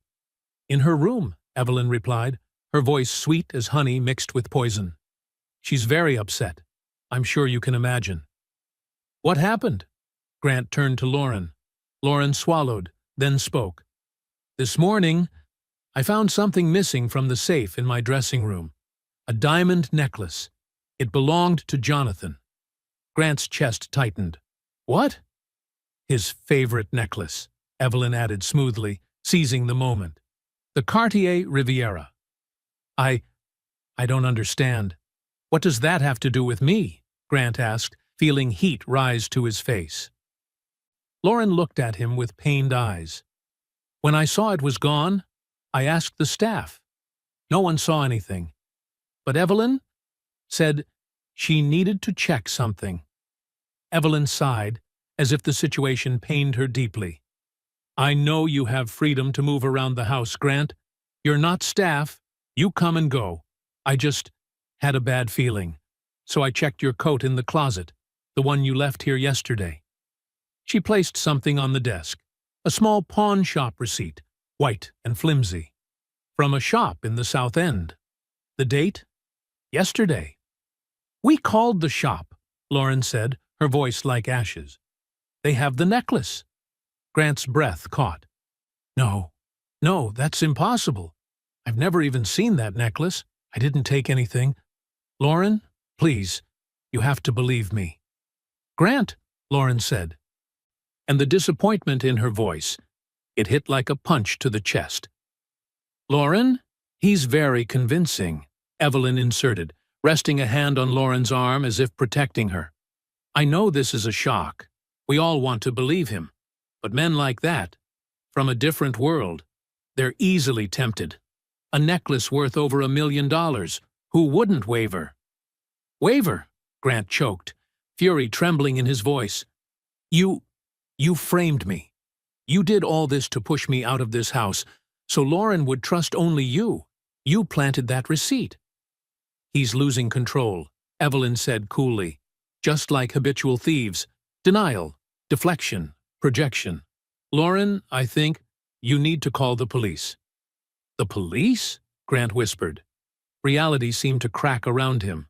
"In her room," Evelyn replied, her voice sweet as honey mixed with poison. "She's very upset. I'm sure you can imagine." "What happened?" Grant turned to Lauren. Lauren swallowed, then spoke. "This morning, I found something missing from the safe in my dressing room. A diamond necklace. It belonged to Jonathan." Grant's chest tightened. "What?" "His favorite necklace," Evelyn added smoothly, seizing the moment. "The Cartier Riviera." I don't understand. What does that have to do with me?" Grant asked, feeling heat rise to his face. Lauren looked at him with pained eyes. "When I saw it was gone, I asked the staff. No one saw anything. But Evelyn said she needed to check something." Evelyn sighed, as if the situation pained her deeply. "I know you have freedom to move around the house, Grant. You're not staff. You come and go. I just had a bad feeling. So I checked your coat in the closet, the one you left here yesterday." She placed something on the desk, a small pawn shop receipt, white and flimsy, from a shop in the South End. The date? Yesterday. "We called the shop," Lauren said, her voice like ashes. "They have the necklace." Grant's breath caught. "No, no, that's impossible. I've never even seen that necklace. I didn't take anything. Lauren, please, you have to believe me." "Grant," Lauren said. And the disappointment in her voice, it hit like a punch to the chest. "Lauren, he's very convincing," Evelyn inserted, resting a hand on Lauren's arm as if protecting her. "I know this is a shock. We all want to believe him. But men like that, from a different world, they're easily tempted. A necklace worth over $1 million. Who wouldn't waver?" "Waver?" Grant choked, fury trembling in his voice. You framed me. You did all this to push me out of this house, so Lauren would trust only you. You planted that receipt." "He's losing control," Evelyn said coolly. "Just like habitual thieves. Denial, deflection, projection. Lauren, I think you need to call the police." "The police?" Grant whispered. Reality seemed to crack around him.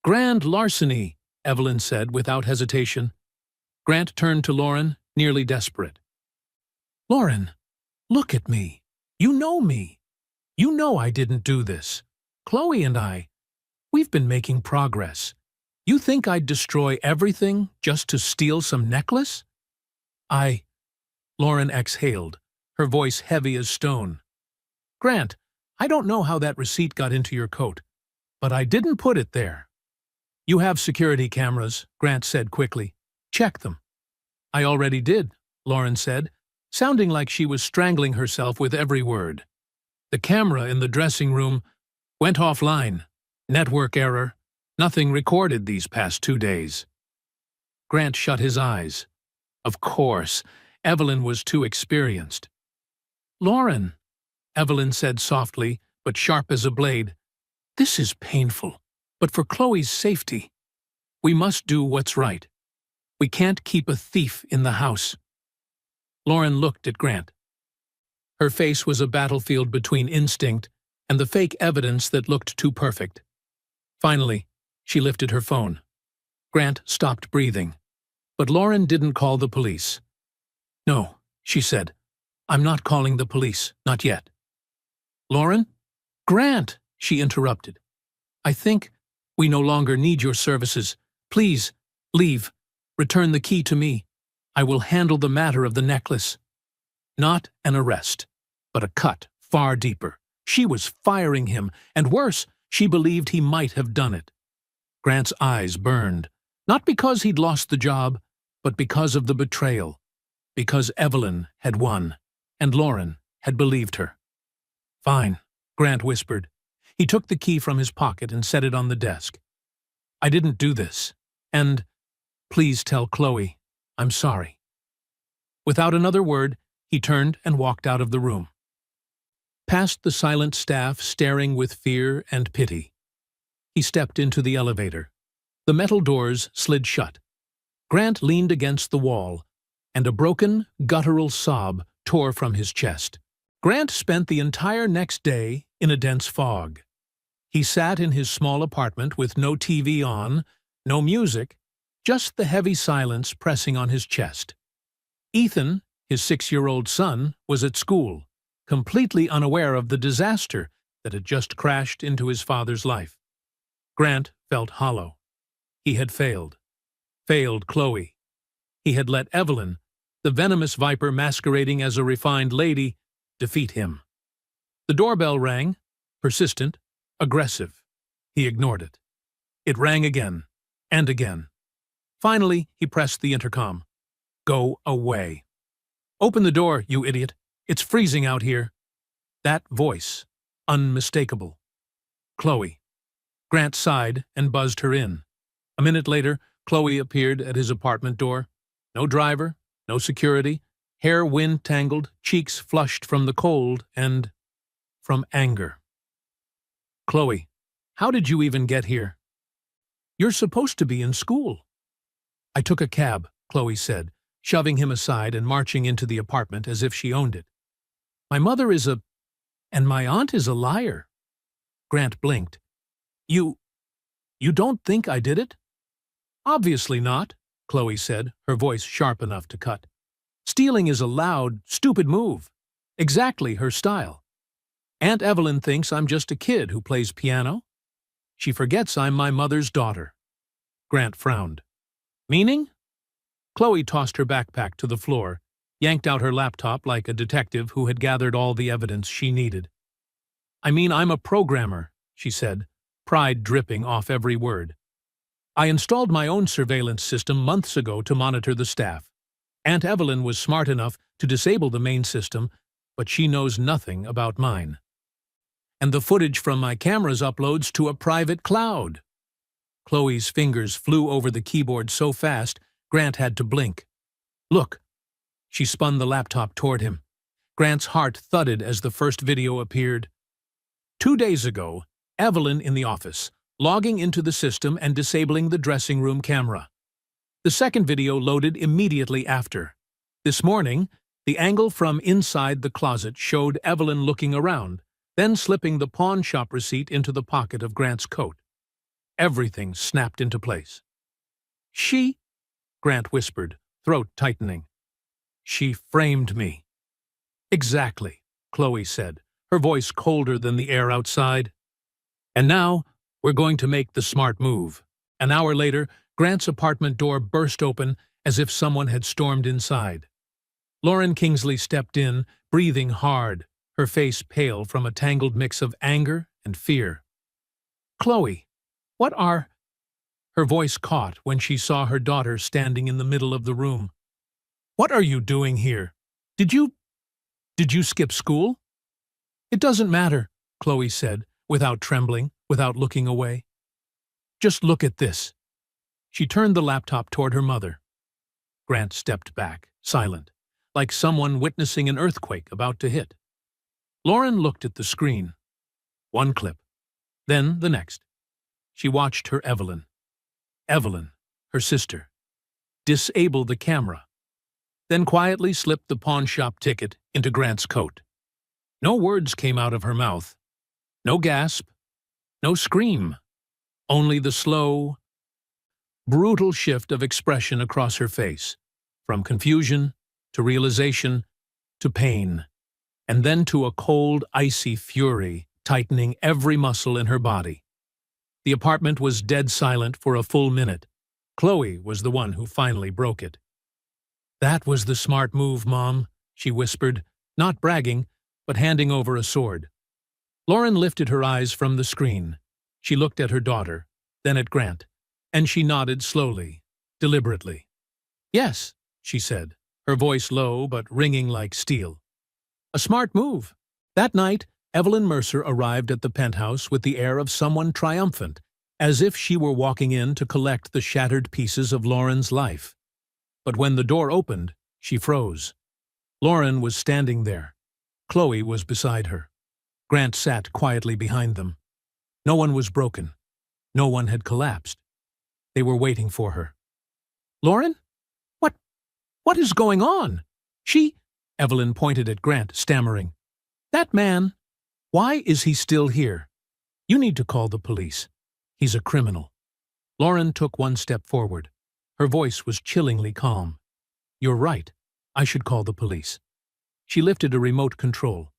"Grand larceny," Evelyn said without hesitation. Grant turned to Lauren, nearly desperate. "Lauren, look at me. You know me. You know I didn't do this. Chloe and we've been making progress. You think I'd destroy everything just to steal some necklace?" Lauren exhaled, her voice heavy as stone. "Grant, I don't know how that receipt got into your coat, but I didn't put it there." "You have security cameras," Grant said quickly. "Check them." "I already did," Lauren said, sounding like she was strangling herself with every word. "The camera in the dressing room went offline. Network error. Nothing recorded these past 2 days." Grant shut his eyes. Of course, Evelyn was too experienced. "Lauren," Evelyn said softly, but sharp as a blade, "this is painful, but for Chloe's safety, we must do what's right. We can't keep a thief in the house." Lauren looked at Grant. Her face was a battlefield between instinct and the fake evidence that looked too perfect. Finally, she lifted her phone. Grant stopped breathing. But Lauren didn't call the police. "No," she said. "I'm not calling the police, not yet." "Lauren?" "Grant," she interrupted. "I think we no longer need your services. Please, leave. Return the key to me. I will handle the matter of the necklace." Not an arrest, but a cut far deeper. She was firing him, and worse, she believed he might have done it. Grant's eyes burned, not because he'd lost the job, but because of the betrayal. Because Evelyn had won, and Lauren had believed her. "Fine," Grant whispered. He took the key from his pocket and set it on the desk. "I didn't do this, and please tell Chloe I'm sorry." Without another word, he turned and walked out of the room. Past the silent staff staring with fear and pity. He stepped into the elevator. The metal doors slid shut. Grant leaned against the wall, and a broken, guttural sob tore from his chest. Grant spent the entire next day in a dense fog. He sat in his small apartment with no TV on, no music, just the heavy silence pressing on his chest. Ethan, his 6-year-old son, was at school, completely unaware of the disaster that had just crashed into his father's life. Grant felt hollow. He had failed. Failed Chloe. He had let Evelyn, the venomous viper masquerading as a refined lady, defeat him. The doorbell rang, persistent, aggressive. He ignored it. It rang again, and again. Finally, he pressed the intercom. "Go away." "Open the door, you idiot. It's freezing out here." That voice, unmistakable. Chloe. Grant sighed and buzzed her in. A minute later, Chloe appeared at his apartment door. No driver, no security, hair wind-tangled, cheeks flushed from the cold and from anger. "Chloe, how did you even get here?" "You're supposed to be in school." "I took a cab," Chloe said, shoving him aside and marching into the apartment as if she owned it. "My mother is and my aunt is a liar." Grant blinked. You don't think I did it?" "Obviously not," Chloe said, her voice sharp enough to cut. "Stealing is a loud, stupid move. Exactly her style. Aunt Evelyn thinks I'm just a kid who plays piano. She forgets I'm my mother's daughter." Grant frowned. "Meaning?" Chloe tossed her backpack to the floor, yanked out her laptop like a detective who had gathered all the evidence she needed. "I mean, I'm a programmer," she said, pride dripping off every word. "I installed my own surveillance system months ago to monitor the staff. Aunt Evelyn was smart enough to disable the main system, but she knows nothing about mine. And the footage from my cameras uploads to a private cloud." Chloe's fingers flew over the keyboard so fast, Grant had to blink. "Look." She spun the laptop toward him. Grant's heart thudded as the first video appeared. 2 days ago, Evelyn in the office, logging into the system and disabling the dressing room camera. The second video loaded immediately after. This morning, the angle from inside the closet showed Evelyn looking around, then slipping the pawn shop receipt into the pocket of Grant's coat. Everything snapped into place. "She," Grant whispered, throat tightening. "She framed me." "Exactly," Chloe said, her voice colder than the air outside. "And now, we're going to make the smart move." An hour later, Grant's apartment door burst open as if someone had stormed inside. Lauren Kingsley stepped in, breathing hard, her face pale from a tangled mix of anger and fear. "Chloe, what are—" Her voice caught when she saw her daughter standing in the middle of the room. "What are you doing here? Did you skip school?" "It doesn't matter," Chloe said, without trembling, without looking away. "Just look at this." She turned the laptop toward her mother. Grant stepped back, silent, like someone witnessing an earthquake about to hit. Lauren looked at the screen. One clip, then the next. She watched her Evelyn, her sister, disable the camera, then quietly slipped the pawn shop ticket into Grant's coat. No words came out of her mouth. No gasp, no scream, only the slow, brutal shift of expression across her face, from confusion to realization to pain, and then to a cold, icy fury tightening every muscle in her body. The apartment was dead silent for a full minute. Chloe was the one who finally broke it. "That was the smart move, Mom," she whispered, not bragging, but handing over a sword. Lauren lifted her eyes from the screen. She looked at her daughter, then at Grant, and she nodded slowly, deliberately. "Yes," she said, her voice low but ringing like steel. "A smart move." That night, Evelyn Mercer arrived at the penthouse with the air of someone triumphant, as if she were walking in to collect the shattered pieces of Lauren's life. But when the door opened, she froze. Lauren was standing there. Chloe was beside her. Grant sat quietly behind them. No one was broken. No one had collapsed. They were waiting for her. "Lauren? What is going on?" Evelyn pointed at Grant, stammering. "That man, why is he still here? You need to call the police. He's a criminal." Lauren took one step forward. Her voice was chillingly calm. "You're right. I should call the police." She lifted a remote control.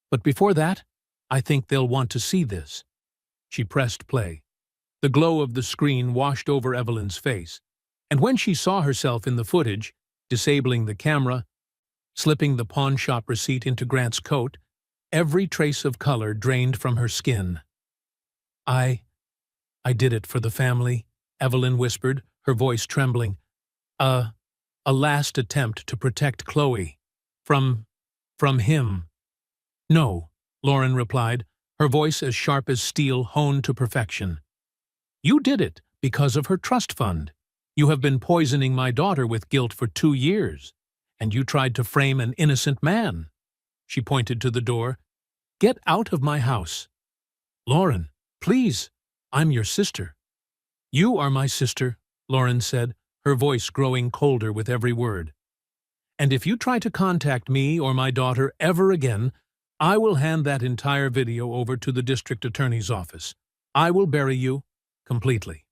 "But before that, I think they'll want to see this." She pressed play. The glow of the screen washed over Evelyn's face, and when she saw herself in the footage, disabling the camera, slipping the pawn shop receipt into Grant's coat, every trace of color drained from her skin. I did it for the family," Evelyn whispered, her voice trembling. A last attempt to protect Chloe. From him." "No," Lauren replied, her voice as sharp as steel honed to perfection. "You did it because of her trust fund. You have been poisoning my daughter with guilt for 2 years, and you tried to frame an innocent man." She pointed to the door. "Get out of my house." "Lauren, please, I'm your sister." "You are my sister," Lauren said, her voice growing colder with every word. And if you try to contact me or my daughter ever again, I will hand that entire video over to the district attorney's office. I will bury you completely."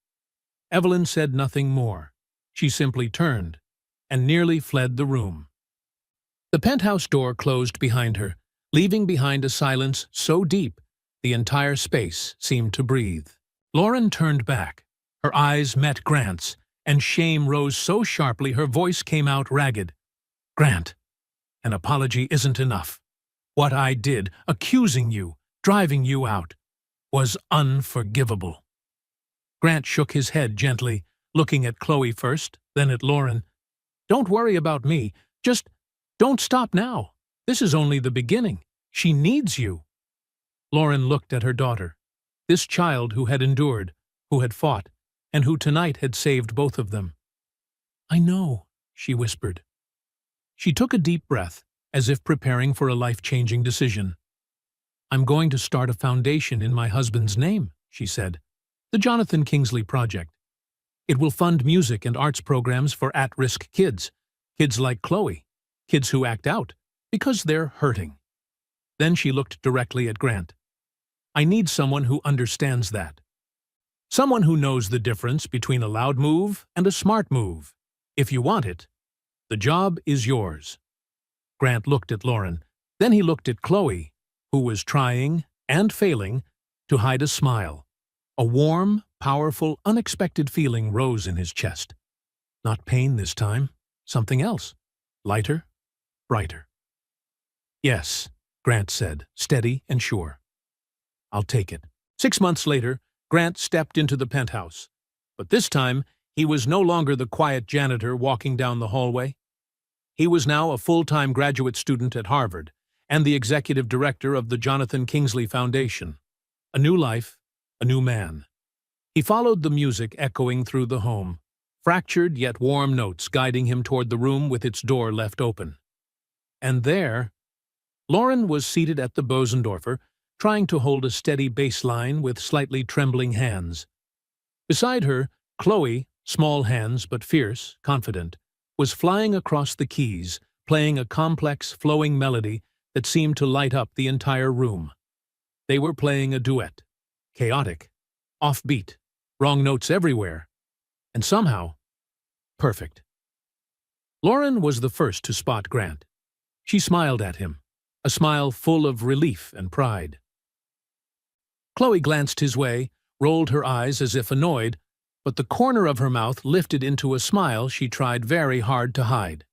Evelyn said nothing more. She simply turned and nearly fled the room. The penthouse door closed behind her, leaving behind a silence so deep the entire space seemed to breathe. Lauren turned back. Her eyes met Grant's, and shame rose so sharply her voice came out ragged. "Grant, an apology isn't enough. What I did, accusing you, driving you out, was unforgivable." Grant shook his head gently, looking at Chloe first, then at Lauren. "Don't worry about me. Just don't stop now. This is only the beginning. She needs you." Lauren looked at her daughter, this child who had endured, who had fought, and who tonight had saved both of them. "I know," she whispered. She took a deep breath, as if preparing for a life-changing decision. "I'm going to start a foundation in my husband's name," she said. "The Jonathan Kingsley Project. It will fund music and arts programs for at-risk kids, kids like Chloe, kids who act out, because they're hurting." Then she looked directly at Grant. "I need someone who understands that. Someone who knows the difference between a loud move and a smart move. If you want it, the job is yours." Grant looked at Lauren. Then he looked at Chloe, who was trying, and failing, to hide a smile. A warm, powerful, unexpected feeling rose in his chest. Not pain this time, something else. Lighter, brighter. "Yes," Grant said, steady and sure. "I'll take it." 6 months later, Grant stepped into the penthouse. But this time, he was no longer the quiet janitor walking down the hallway. He was now a full-time graduate student at Harvard and the executive director of the Jonathan Kingsley Foundation. A new life, a new man. He followed the music echoing through the home, fractured yet warm notes guiding him toward the room with its door left open. And there, Lauren was seated at the Bosendorfer, trying to hold a steady bass line with slightly trembling hands. Beside her, Chloe, small hands but fierce, confident, was flying across the keys, playing a complex, flowing melody that seemed to light up the entire room. They were playing a duet. Chaotic, offbeat, wrong notes everywhere, and somehow, perfect. Lauren was the first to spot Grant. She smiled at him, a smile full of relief and pride. Chloe glanced his way, rolled her eyes as if annoyed, but the corner of her mouth lifted into a smile she tried very hard to hide.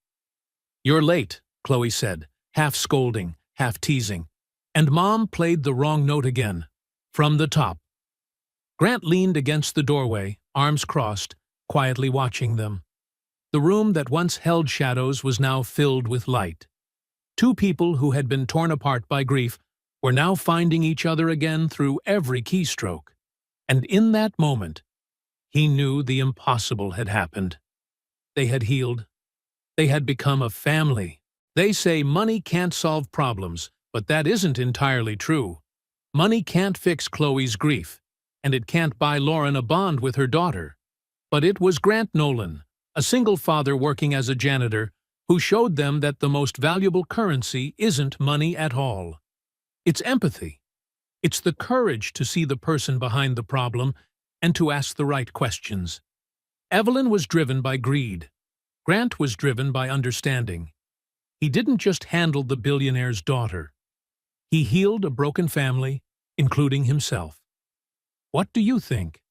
"You're late," Chloe said, half scolding, half teasing, and Mom played the wrong note again, from the top. Grant leaned against the doorway, arms crossed, quietly watching them. The room that once held shadows was now filled with light. Two people who had been torn apart by grief were now finding each other again through every keystroke. And in that moment, he knew the impossible had happened. They had healed. They had become a family. They say money can't solve problems, but that isn't entirely true. Money can't fix Chloe's grief, and it can't buy Lauren a bond with her daughter. But it was Grant Nolan, a single father working as a janitor, who showed them that the most valuable currency isn't money at all. It's empathy. It's the courage to see the person behind the problem and to ask the right questions. Evelyn was driven by greed. Grant was driven by understanding. He didn't just handle the billionaire's daughter. He healed a broken family, including himself. What do you think?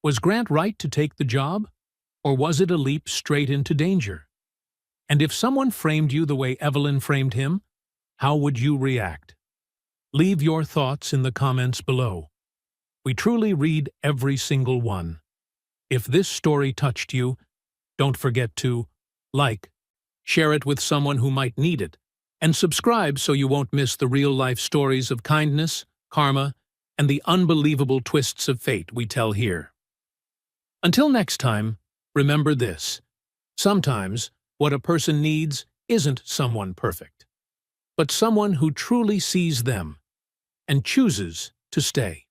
Was Grant right to take the job, or was it a leap straight into danger? And if someone framed you the way Evelyn framed him, how would you react? Leave your thoughts in the comments below. We truly read every single one. If this story touched you, don't forget to like, share it with someone who might need it, and subscribe so you won't miss the real-life stories of kindness, karma, and the unbelievable twists of fate we tell here. Until next time, remember this: sometimes what a person needs isn't someone perfect, but someone who truly sees them and chooses to stay.